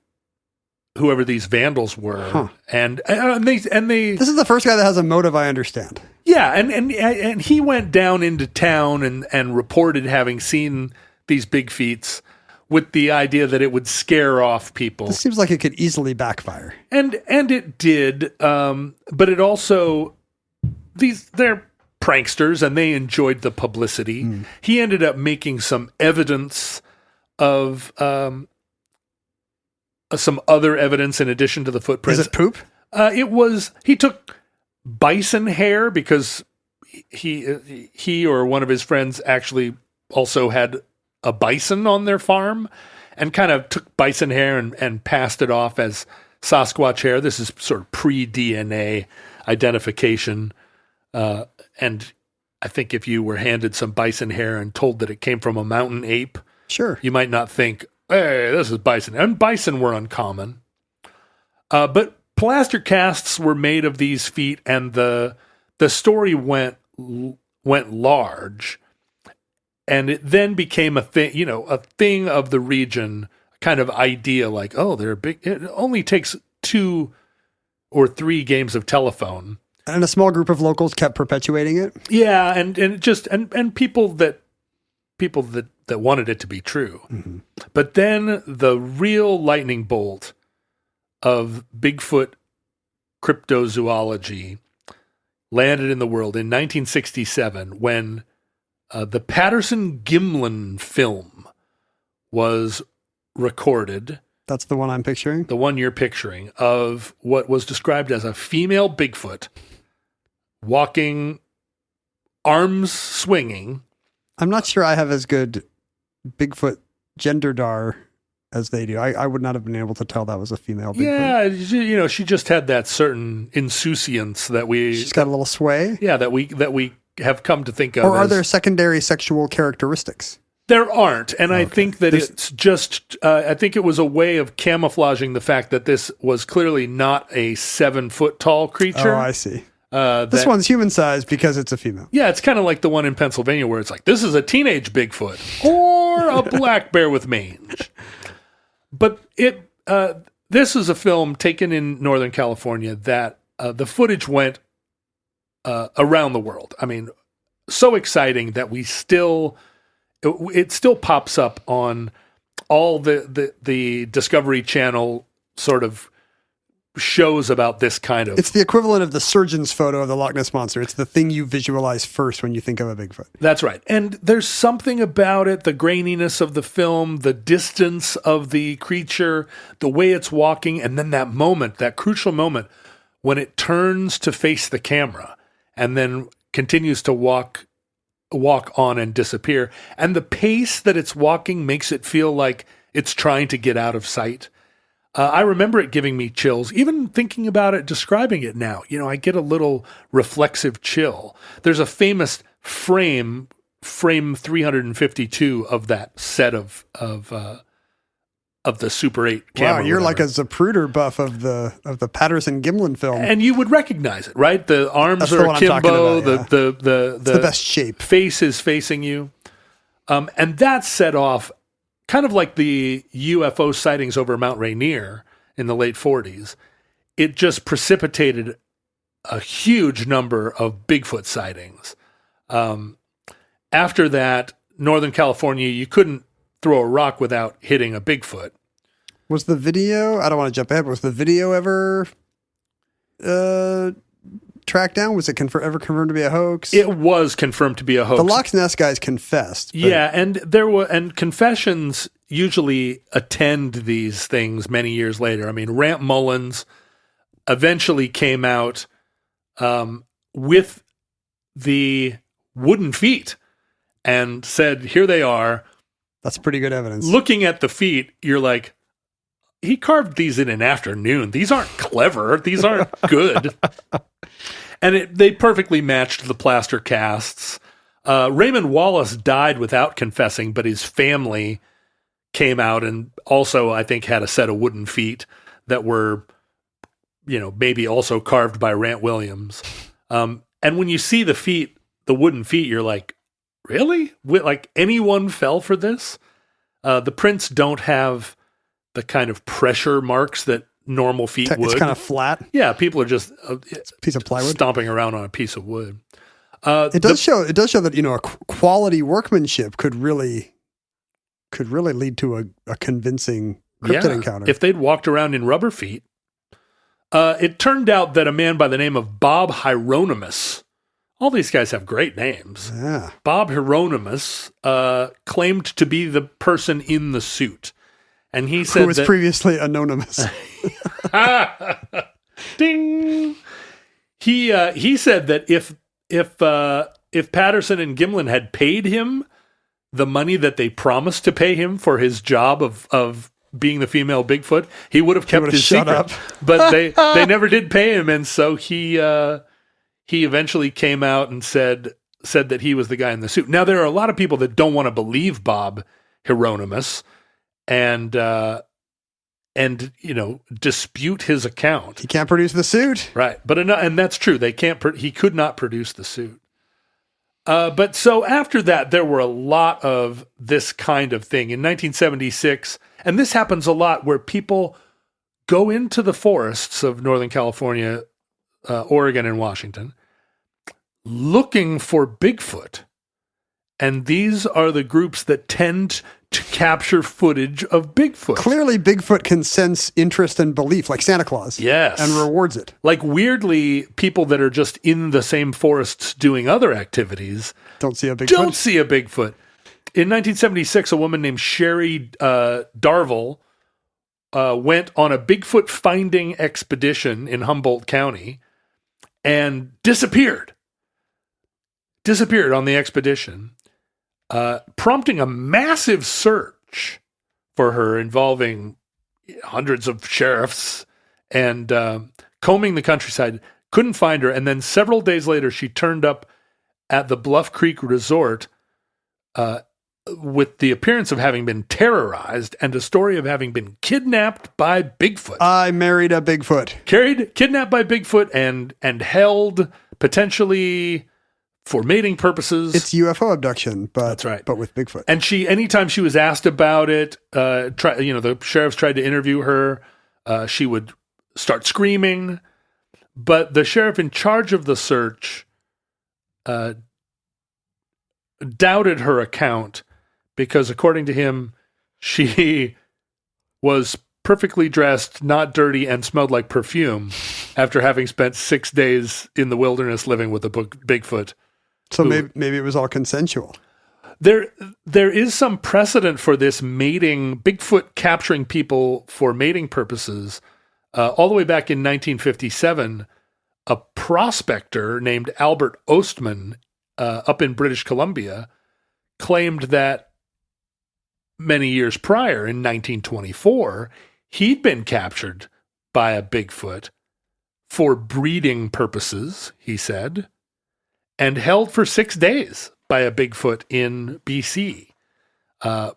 whoever these vandals were. Huh. And they This is the first guy that has a motive I understand. Yeah, and he went down into town and reported having seen these big feats with the idea that it would scare off people. This seems like it could easily backfire. And it did, but it also, they're pranksters and they enjoyed the publicity. He ended up making some evidence of some other evidence in addition to the footprints. Is it poop? He took bison hair because he or one of his friends actually also had a bison on their farm, and kind of took bison hair and passed it off as Sasquatch hair. This is sort of pre-DNA identification. And I think if you were handed some bison hair and told that it came from a mountain ape, sure, you might not think, hey, this is bison. And bison were uncommon. But plaster casts were made of these feet, and the story went large, and it then became a thing of the region, kind of idea like, oh, they're big. It only takes 2 or 3 games of telephone, and a small group of locals kept perpetuating it. Yeah, and people that wanted it to be true. Mm-hmm. But then the real lightning bolt of Bigfoot cryptozoology landed in the world in 1967 when the Patterson-Gimlin film was recorded. That's the one I'm picturing? The one you're picturing, of what was described as a female Bigfoot walking, arms swinging. I'm not sure I have as good Bigfoot gender dar as they do. I would not have been able to tell that was a female Bigfoot. Yeah, she just had that certain insouciance that she's got a little sway. Yeah, that we have come to think of. Or are there secondary sexual characteristics? There aren't, and I think that it's just. I think it was a way of camouflaging the fact that this was clearly not a 7 foot tall creature. Oh, I see. This one's human sized because it's a female. Yeah, it's kind of like the one in Pennsylvania where it's like, this is a teenage Bigfoot or a black bear with mange. But this is a film taken in Northern California that the footage went around the world. I mean, so exciting that it still pops up on all the Discovery Channel sort of shows about this kind of. It's the equivalent of the surgeon's photo of the Loch Ness Monster. It's the thing you visualize first when you think of a Bigfoot. That's right. And there's something about it, the graininess of the film, the distance of the creature, the way it's walking, and then that moment, that crucial moment when it turns to face the camera and then continues to walk on and disappear. And the pace that it's walking makes it feel like it's trying to get out of sight. I remember it giving me chills, even thinking about it, describing it now. You know, I get a little reflexive chill. There's a famous frame 352 of that set of the Super 8 camera. Wow, you're like a Zapruder buff of the Patterson Gimlin film. And you would recognize it, right? The arms That's are the one I'm talking akimbo, about, yeah. It's the best shape. Face is facing you. And that set off kind of like the UFO sightings over Mount Rainier in the late 40s. It just precipitated a huge number of Bigfoot sightings. After that, Northern California, you couldn't throw a rock without hitting a Bigfoot. Was the video, I don't want to jump ahead, but was the video ever tracked down? Was it ever confirmed to be a hoax? It was confirmed to be a hoax. The Loch Ness guys confessed. Yeah, and confessions usually attend these things many years later. I mean, Ramp Mullins eventually came out with the wooden feet and said, here they are. That's pretty good evidence. Looking at the feet, you're like, he carved these in an afternoon. These aren't clever. These aren't good. And they perfectly matched the plaster casts. Raymond Wallace died without confessing, but his family came out and also, I think, had a set of wooden feet that were, maybe also carved by Rant Williams. And when you see the wooden feet, you're like, really? Like anyone fell for this? The prints don't have the kind of pressure marks that normal feet would. It's kind of flat. Yeah, people are just it's a piece of plywood stomping around on a piece of wood. It does show that a quality workmanship could really lead to a convincing cryptid encounter. If they'd walked around in rubber feet. It turned out that a man by the name of Bob Hieronymus, all these guys have great names. Yeah. Bob Hieronymus claimed to be the person in the suit. And he said who was previously anonymous. Ding. He said that if Patterson and Gimlin had paid him the money that they promised to pay him for his job of being the female Bigfoot, he would have kept his secret. Up. But they never did pay him, and so he eventually came out and said that he was the guy in the suit. Now there are a lot of people that don't want to believe Bob Hieronymus and dispute his account. He can't produce the suit, right? But and that's true. They can't. He could not produce the suit. But so after that, there were a lot of this kind of thing in 1976, and this happens a lot where people go into the forests of Northern California, Oregon, and Washington, looking for Bigfoot. And these are the groups that tend to capture footage of Bigfoot. Clearly, Bigfoot can sense interest and belief, like Santa Claus. Yes. And rewards it. Like, weirdly, people that are just in the same forests doing other activities don't see a Bigfoot. In 1976, a woman named Sherry Darville went on a Bigfoot finding expedition in Humboldt County and disappeared on the expedition. Prompting a massive search for her involving hundreds of sheriffs and combing the countryside. Couldn't find her. And then several days later, she turned up at the Bluff Creek Resort with the appearance of having been terrorized and a story of having been kidnapped by Bigfoot. I married a Bigfoot. Kidnapped by Bigfoot and held potentially for mating purposes. It's UFO abduction, but that's right. But with Bigfoot. And anytime she was asked about it, the sheriffs tried to interview her. She would start screaming, but the sheriff in charge of the search doubted her account because, according to him, she was perfectly dressed, not dirty, and smelled like perfume after having spent 6 days in the wilderness living with a Bigfoot. So maybe it was all consensual. There is some precedent for this mating, Bigfoot capturing people for mating purposes. All the way back in 1957, a prospector named Albert Ostman up in British Columbia claimed that many years prior, in 1924, he'd been captured by a Bigfoot for breeding purposes, he said, and held for 6 days by a Bigfoot in BC.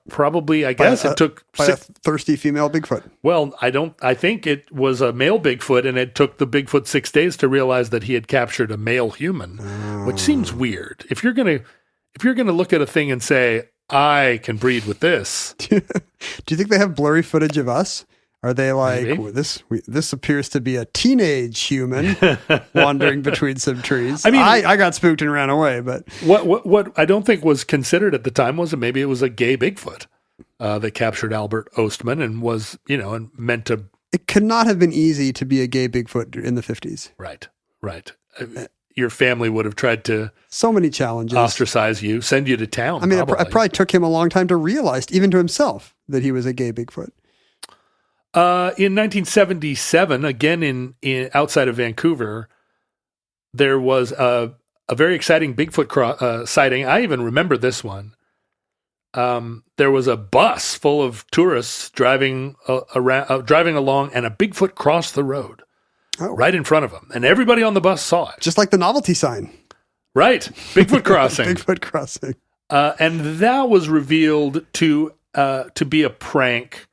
Probably, I guess, it took... By a thirsty female Bigfoot. Well, I think it was a male Bigfoot, and it took the Bigfoot 6 days to realize that he had captured a male human, which seems weird. If you're gonna look at a thing and say, I can breed with this. Do you think they have blurry footage of us? Are they like, this appears to be a teenage human wandering between some trees? I mean, I got spooked and ran away, but... What I don't think was considered at the time was that maybe it was a gay Bigfoot that captured Albert Ostman and was, and meant to... It could not have been easy to be a gay Bigfoot in the 50s. Right. Your family would have tried to... So many challenges. Ostracize you, send you to town. I mean, it probably took him a long time to realize, even to himself, that he was a gay Bigfoot. In 1977, again in outside of Vancouver, there was a very exciting Bigfoot sighting. I even remember this one. There was a bus full of tourists driving along, and a Bigfoot crossed the road right in front of them, and everybody on the bus saw it. Just like the novelty sign. Right, Bigfoot crossing. Bigfoot crossing. And that was revealed to be a prank.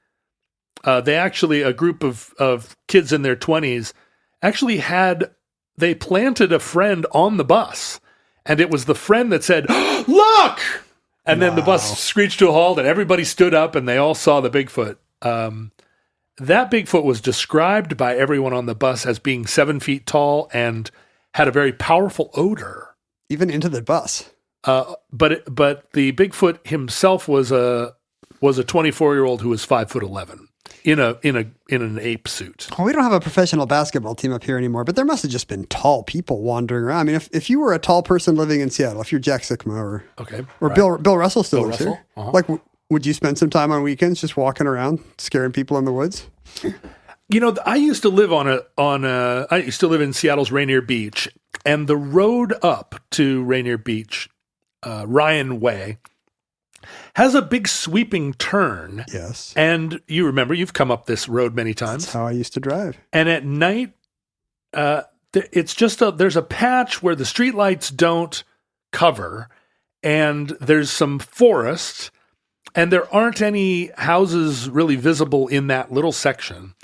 A group of kids in their 20s actually they planted a friend on the bus, and it was the friend that said, "Look!" And then the bus screeched to a halt, and everybody stood up, and they all saw the Bigfoot. That Bigfoot was described by everyone on the bus as being 7 feet tall and had a very powerful odor. Even into the bus. But the Bigfoot himself was a 24-year-old who was 5'11". In an ape suit. Well, we don't have a professional basketball team up here anymore, but there must have just been tall people wandering around. I mean, if you were a tall person living in Seattle, if you're Jack Sikma or Bill Russell still lives here, like, would you spend some time on weekends just walking around scaring people in the woods? I used to live I used to live in Seattle's Rainier Beach, and the road up to Rainier Beach, Ryan Way, has a big sweeping turn. Yes. And you remember, you've come up this road many times. That's how I used to drive. And at night, it's just there's a patch where the streetlights don't cover, and there's some forest, and there aren't any houses really visible in that little section.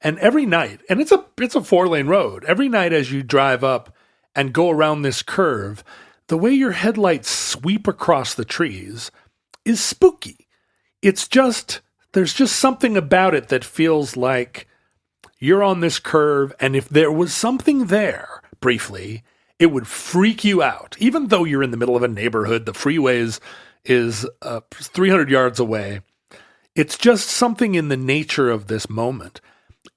And every night, and it's a 4-lane road, every night as you drive up and go around this curve, the way your headlights sweep across the trees is spooky. There's just something about it that feels like you're on this curve, and if there was something there briefly, it would freak you out. Even though you're in the middle of a neighborhood, the freeway is 300 yards away. It's just something in the nature of this moment.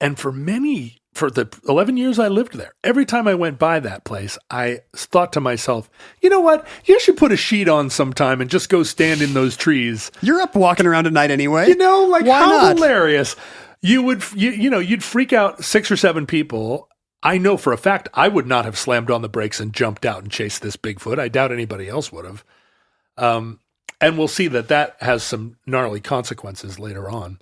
And for the 11 years I lived there, every time I went by that place, I thought to myself, you know what? You should put a sheet on sometime and just go stand in those trees. You're up walking around at night anyway. Why how not? Hilarious. You'd freak out 6 or 7 people. I know for a fact I would not have slammed on the brakes and jumped out and chased this Bigfoot. I doubt anybody else would have. And we'll see that has some gnarly consequences later on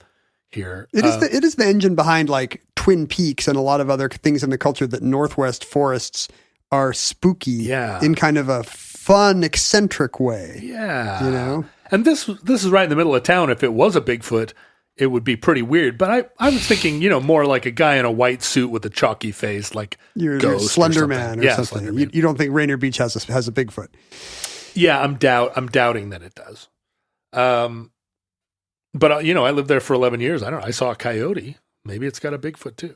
here. It is the engine behind like Twin Peaks and a lot of other things in the culture that Northwest forests are spooky in kind of a fun, eccentric way. Yeah. You know? And this is right in the middle of town. If it was a Bigfoot, it would be pretty weird. But I was thinking, more like a guy in a white suit with a chalky face, like You're Ghost Slender or Man or yeah, something. Slender Man. You don't think Rainier Beach has a Bigfoot? Yeah, I'm doubting that it does. But I lived there for 11 years. I don't know. I saw a coyote. Maybe it's got a Bigfoot too.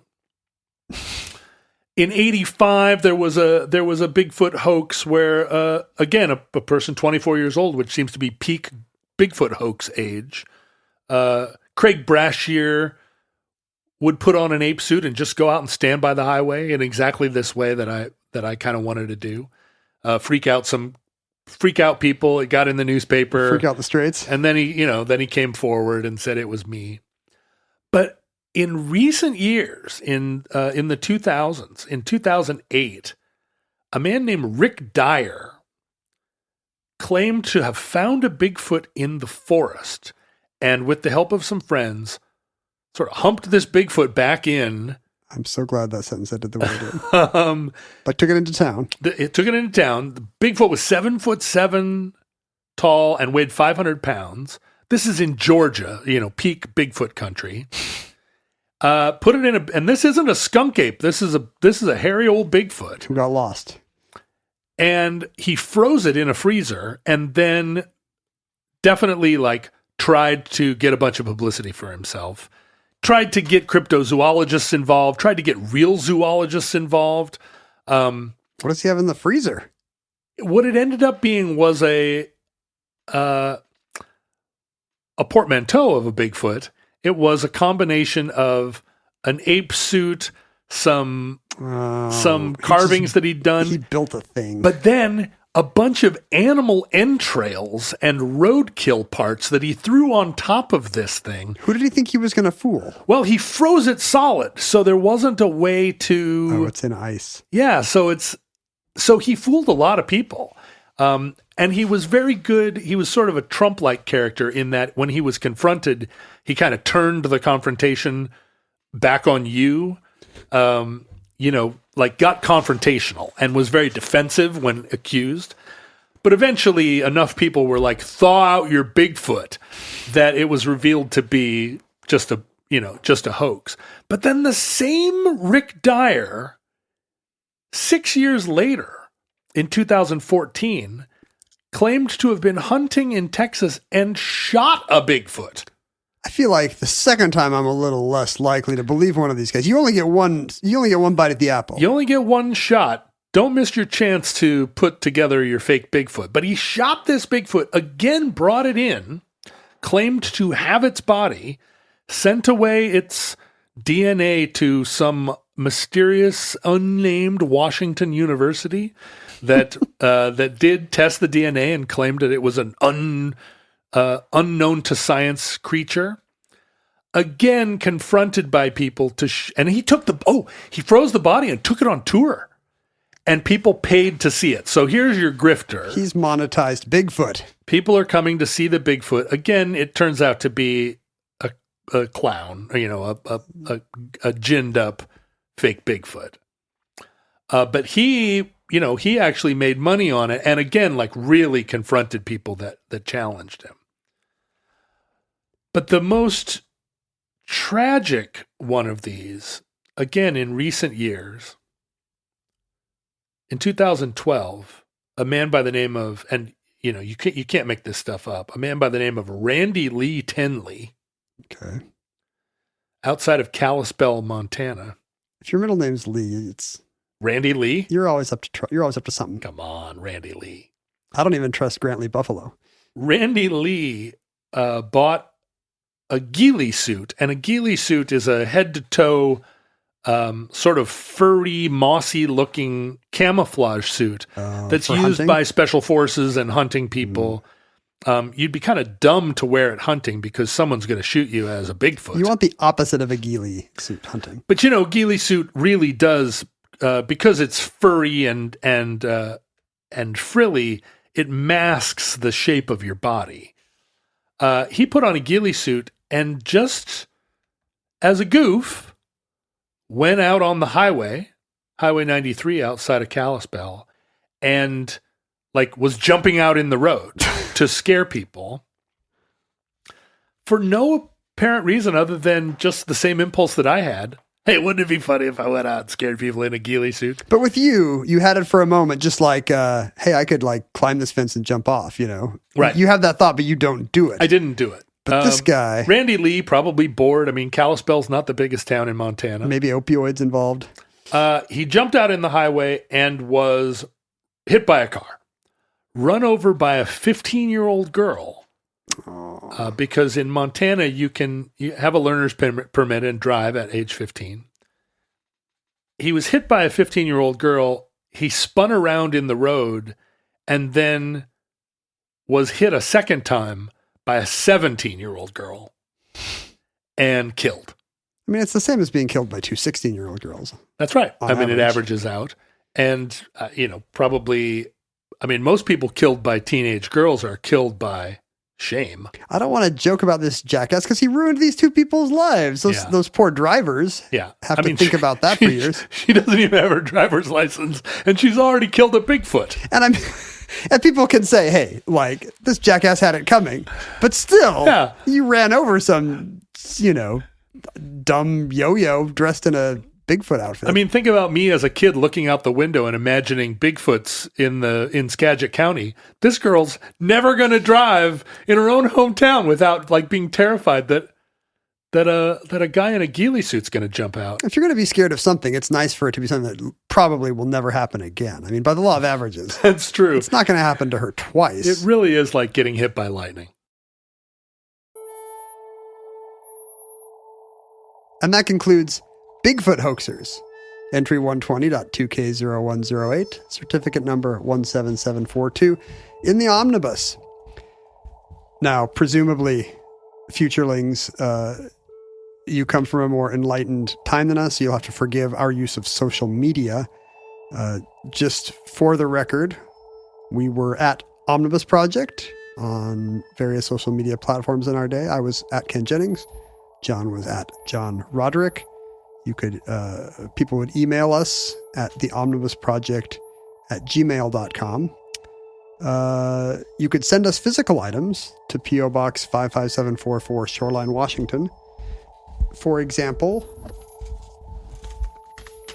In 85, there was a Bigfoot hoax where, again, a person 24 years old, which seems to be peak Bigfoot hoax age, Craig Brashear would put on an ape suit and just go out and stand by the highway in exactly this way that I kind of wanted to do, freak out people. It got in the newspaper, Freak out the straights, and then he came forward and said it was me. But in recent years, in the 2000s, in 2008, a man named Rick Dyer claimed to have found a Bigfoot in the forest, and with the help of some friends, sort of humped this Bigfoot back in. I'm so glad that sentence ended the way it did. But took it into town. It took it into town. The Bigfoot was 7'7" tall and weighed 500 pounds. This is in Georgia, peak Bigfoot country. Put it in and this isn't a skunk ape. This is a hairy old Bigfoot who got lost. And he froze it in a freezer and then definitely tried to get a bunch of publicity for himself. Tried to get cryptozoologists involved, tried to get real zoologists involved. What does he have in the freezer? What it ended up being was a portmanteau of a Bigfoot. It was a combination of an ape suit, some carvings that he'd done. He built a thing. But then a bunch of animal entrails and roadkill parts that he threw on top of this thing. Who did he think he was going to fool? Well, he froze it solid, so there wasn't a way to... Oh, it's in ice. Yeah, so he fooled a lot of people. And he was very good. He was sort of a Trump-like character in that when he was confronted, he kind of turned the confrontation back on you, got confrontational and was very defensive when accused. But eventually enough people were like, thaw out your Bigfoot, that it was revealed to be just a hoax. But then the same Rick Dyer, 6 years later, in 2014, claimed to have been hunting in Texas and shot a Bigfoot. I feel like the second time I'm a little less likely to believe one of these guys. You only get one bite at the apple. You only get one shot. Don't miss your chance to put together your fake Bigfoot. But he shot this Bigfoot, again brought it in, claimed to have its body, sent away its DNA to some mysterious, unnamed Washington University that did test the DNA and claimed that it was an unknown to science creature. Again, confronted by people and he he froze the body and took it on tour, and people paid to see it. So here's your grifter. He's monetized Bigfoot. People are coming to see the Bigfoot. Again, it turns out to be a clown, a ginned up fake Bigfoot. But he actually made money on it, and again, really confronted people that challenged him. But the most tragic one of these, again in recent years, in 2012, a man by the name of, and you can't make this stuff up, a man by the name of Randy Lee Tenley, okay, outside of Kalispell, Montana. If your middle name's Lee, it's Randy Lee. You're always up to something. Come on, Randy Lee. I don't even trust Grant Lee Buffalo. Randy Lee bought a ghillie suit, and a ghillie suit is a head-to-toe sort of furry, mossy-looking camouflage suit that's used hunting? by special forces and hunting people. You'd be kind of dumb to wear it hunting because someone's going to shoot you as a Bigfoot. You want the opposite of a ghillie suit hunting. But ghillie suit really does, because it's furry and frilly, it masks the shape of your body. He put on a ghillie suit and just as a goof, went out on the Highway 93 outside of Kalispell, and like was jumping out in the road to scare people for no apparent reason other than just the same impulse that I had. Hey, wouldn't it be funny if I went out and scared people in a ghillie suit? But with you had it for a moment, just like, hey, I could like climb this fence and jump off, you know? Right. You have that thought, but you don't do it. I didn't do it. But this guy... Randy Lee, probably bored. I mean, Kalispell's not the biggest town in Montana. Maybe opioids involved. He jumped out in the highway and was hit by a car. Run over by a 15-year-old girl. Because in Montana, you have a learner's permit and drive at age 15. He was hit by a 15-year-old girl. He spun around in the road and then was hit a second time by a 17-year-old girl and killed. I mean, it's the same as being killed by two 16-year-old girls. That's right. I mean, average. It averages out. And, probably, most people killed by teenage girls are killed by shame. I don't want to joke about this jackass because he ruined these two people's lives. Those poor drivers have to think about that for years. She doesn't even have her driver's license, and she's already killed a Bigfoot. And people can say, hey, like, this jackass had it coming. But still, you ran over some, dumb yo-yo dressed in a Bigfoot outfit. I mean, think about me as a kid looking out the window and imagining Bigfoots in Skagit County. This girl's never going to drive in her own hometown without like being terrified that a guy in a ghillie suit's going to jump out. If you're going to be scared of something, it's nice for it to be something that probably will never happen again. I mean, by the law of averages. That's true. It's not going to happen to her twice. It really is like getting hit by lightning. And that concludes Bigfoot Hoaxers. Entry 120.2K0108, certificate number 17742, in the omnibus. Now, presumably, futurelings, you come from a more enlightened time than us, so you'll have to forgive our use of social media. Just for the record, we were at Omnibus Project on various social media platforms in our day. I was at Ken Jennings. John was at John Roderick. You could, people would email us at theomnibusproject@gmail.com. You could send us physical items to P.O. Box 55744, Shoreline, Washington. For example,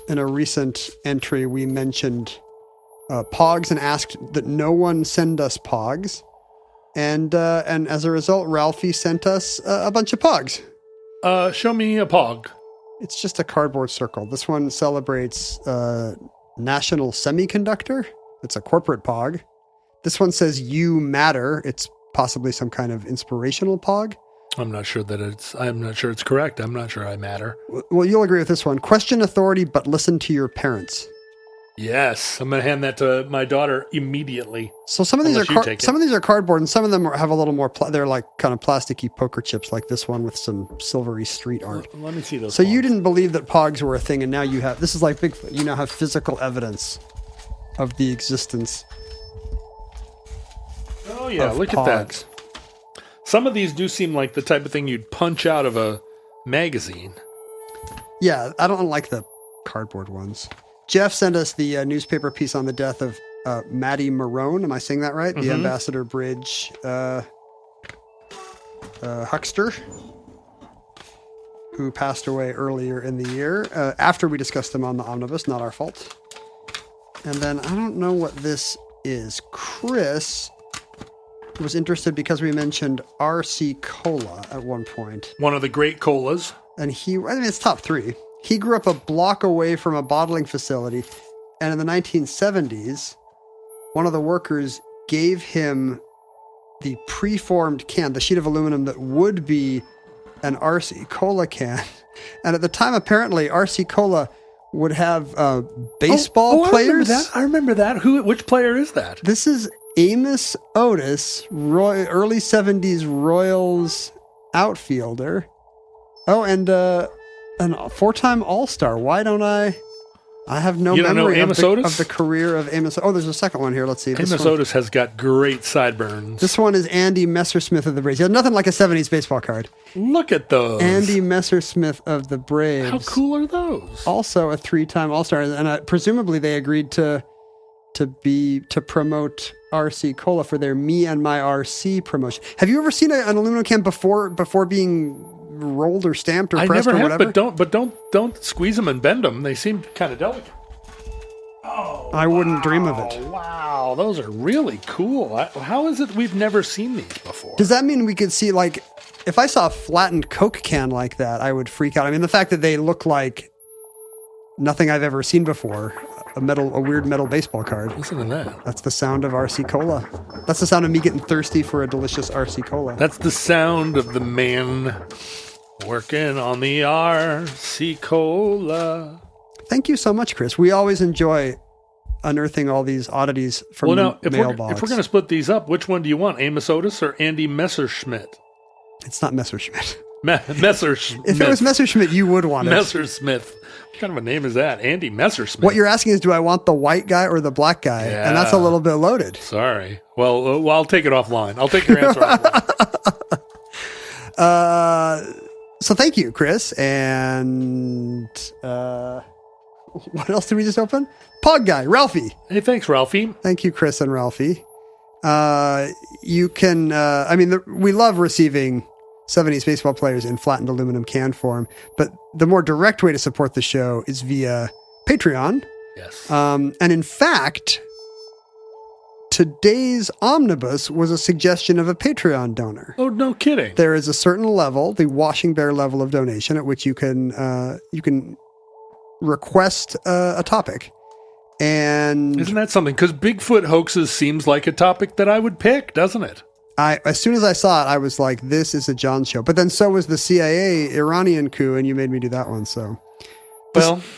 in a recent entry, we mentioned Pogs and asked that no one send us Pogs. And as a result, Ralphie sent us a bunch of Pogs. Show me a Pog. It's just a cardboard circle. This one celebrates National Semiconductor. It's a corporate Pog. This one says "You Matter." It's possibly some kind of inspirational Pog. I'm not sure it's correct. I'm not sure I matter. Well, you'll agree with this one. Question authority, but listen to your parents. Yes, I'm going to hand that to my daughter immediately. So some of these are cardboard, and some of them have a little more. They're like kind of plasticky poker chips, like this one with some silvery street art. Let me see those. So Pogs. you didn't believe that Pogs were a thing, and now you have. This is like Bigfoot. You now have physical evidence of the existence. Oh yeah, look Pogs. at that. Some of these do seem like the type of thing you'd punch out of a magazine. Yeah, I don't like the cardboard ones. Jeff sent us the newspaper piece on the death of Maddie Marone. Am I saying that right? Mm-hmm. The Ambassador Bridge huckster who passed away earlier in the year after we discussed him on the omnibus. Not our fault. And then I don't know what this is. Chris was interested because we mentioned R.C. Cola at one point. One of the great colas. And it's top 3. He grew up a block away from a bottling facility, and in the 1970s, one of the workers gave him the preformed can, the sheet of aluminum that would be an RC Cola can. And at the time, apparently, RC Cola would have baseball players. I remember that. Which player is that? This is Amos Otis, early 70s Royals outfielder. Oh, and a 4-time All-Star. Why don't I have no memory of the career of Amos. Oh, there's a second one here. Let's see. Amos Otis has got great sideburns. This one is Andy Messersmith of the Braves. He had nothing like a 70s baseball card. Look at those. Andy Messersmith of the Braves. How cool are those? Also a 3-time All-Star. And presumably they agreed to to promote RC Cola for their Me and My RC promotion. Have you ever seen an aluminum can before being rolled or stamped or pressed or whatever? But don't squeeze them and bend them. They seem kind of delicate. Oh, I wouldn't dream of it. Wow, those are really cool. How is it we've never seen these before? Does that mean we could see, like, if I saw a flattened Coke can like that, I would freak out. I mean, the fact that they look like nothing I've ever seen before, a weird metal baseball card. Listen to that. That's the sound of RC Cola. That's the sound of me getting thirsty for a delicious RC Cola. That's the sound of the man working on the RC Cola. Thank you so much, Chris. We always enjoy unearthing all these oddities from the mailbox. If we're going to split these up, which one do you want, Amos Otis or Andy Messerschmidt? It's not Messerschmidt. Messerschmidt. If it was Messerschmidt, you would want it. Messerschmidt. What kind of a name is that? Andy Messerschmidt. What you're asking is, do I want the white guy or the black guy? Yeah. And that's a little bit loaded. Sorry. Well, I'll take it offline. I'll take your answer offline. So thank you, Chris. And what else did we just open? Pog Guy, Ralphie. Hey, thanks, Ralphie. Thank you, Chris and Ralphie. You can, we love receiving 70s baseball players in flattened aluminum can form, but the more direct way to support the show is via Patreon. Yes. And in fact, today's omnibus was a suggestion of a Patreon donor. Oh, no kidding. There is a certain level, the Washing Bear level of donation, at which you can request a topic. And isn't that something? Because Bigfoot hoaxes seems like a topic that I would pick, doesn't it? As soon as I saw it, I was like, this is a John show. But then so was the CIA Iranian coup, and you made me do that one. So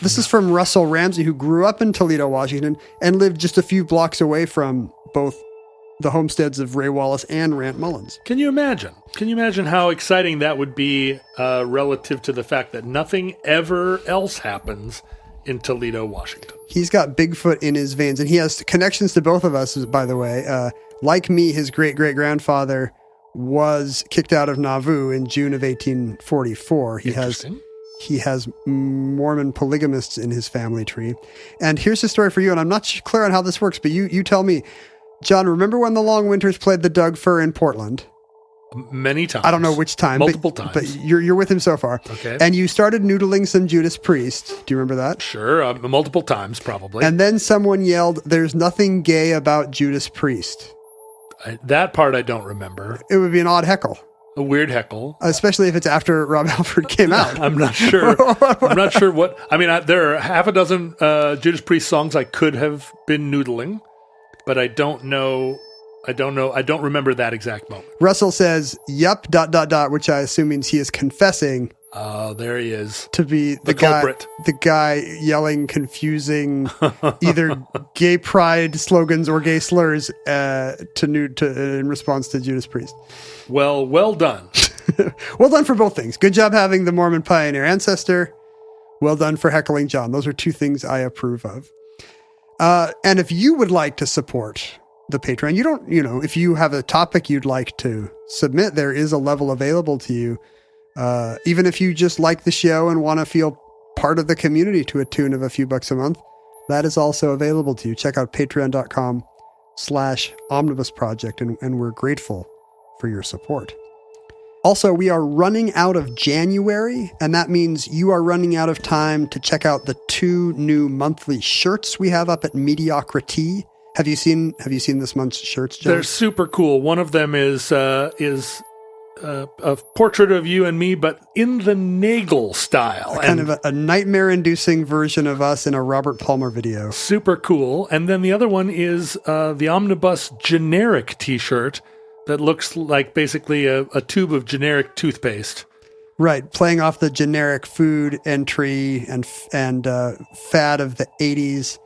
this is from Russell Ramsey, who grew up in Toledo, Washington, and lived just a few blocks away from both the homesteads of Ray Wallace and Rant Mullins. Can you imagine? Can you imagine how exciting that would be relative to the fact that nothing ever else happens in Toledo, Washington? He's got Bigfoot in his veins, and he has connections to both of us, by the way. Like me, his great-great-grandfather was kicked out of Nauvoo in June of 1844. He has Mormon polygamists in his family tree. And here's the story for you, and I'm not clear on how this works, but you tell me. John, remember when the Long Winters played the Doug Fir in Portland? Many times. I don't know which time. Multiple times. But you're with him so far. Okay. And you started noodling some Judas Priest. Do you remember that? Sure. Multiple times, probably. And then someone yelled, "There's nothing gay about Judas Priest." That part I don't remember. It would be an odd heckle. A weird heckle. Especially if it's after Rob Halford came out. I'm not sure. I'm not sure what... I mean, there are half a dozen Judas Priest songs I could have been noodling, but I don't know... I don't remember that exact moment. Russell says, "Yup, ... which I assume means he is confessing. Oh, there he is. To be the culprit. The guy yelling confusing either gay pride slogans or gay slurs in response to Judas Priest. Well done. Well done for both things. Good job having the Mormon pioneer ancestor. Well done for heckling John. Those are two things I approve of. And if you would like to support the Patreon, if you have a topic you'd like to submit, there is a level available to you. Even if you just like the show and want to feel part of the community to a tune of a few bucks a month, that is also available to you. Check out patreon.com/omnibus project, and we're grateful for your support. Also, we are running out of January, and that means you are running out of time to check out the 2 new monthly shirts we have up at Mediocrity. Have you seen this month's shirts, John? They're super cool. One of them is a portrait of you and me, but in the Nagel style. Kind of a nightmare-inducing version of us in a Robert Palmer video. Super cool. And then the other one is the Omnibus generic T-shirt that looks like basically a tube of generic toothpaste. Right, playing off the generic food entry and fad of the 80s.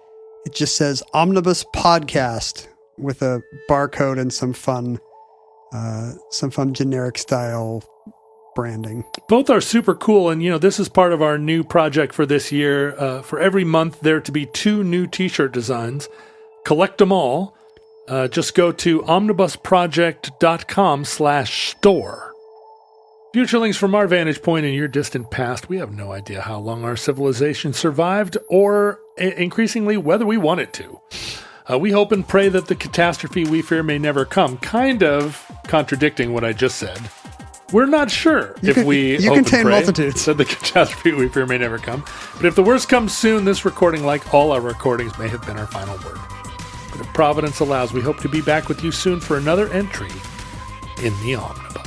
It just says Omnibus Podcast with a barcode and some fun generic style branding. Both are super cool, and this is part of our new project for this year. For every month, there to be 2 new T-shirt designs. Collect them all. Just go to omnibusproject.com/store. Futurelings, from our vantage point in your distant past, we have no idea how long our civilization survived, or increasingly whether we want it to. We hope and pray that the catastrophe we fear may never come. Kind of contradicting what I just said. We're not sure You hope contain and pray multitudes. that the catastrophe we fear may never come. But if the worst comes soon, this recording, like all our recordings, may have been our final word. But if Providence allows, we hope to be back with you soon for another entry in the Omnibus.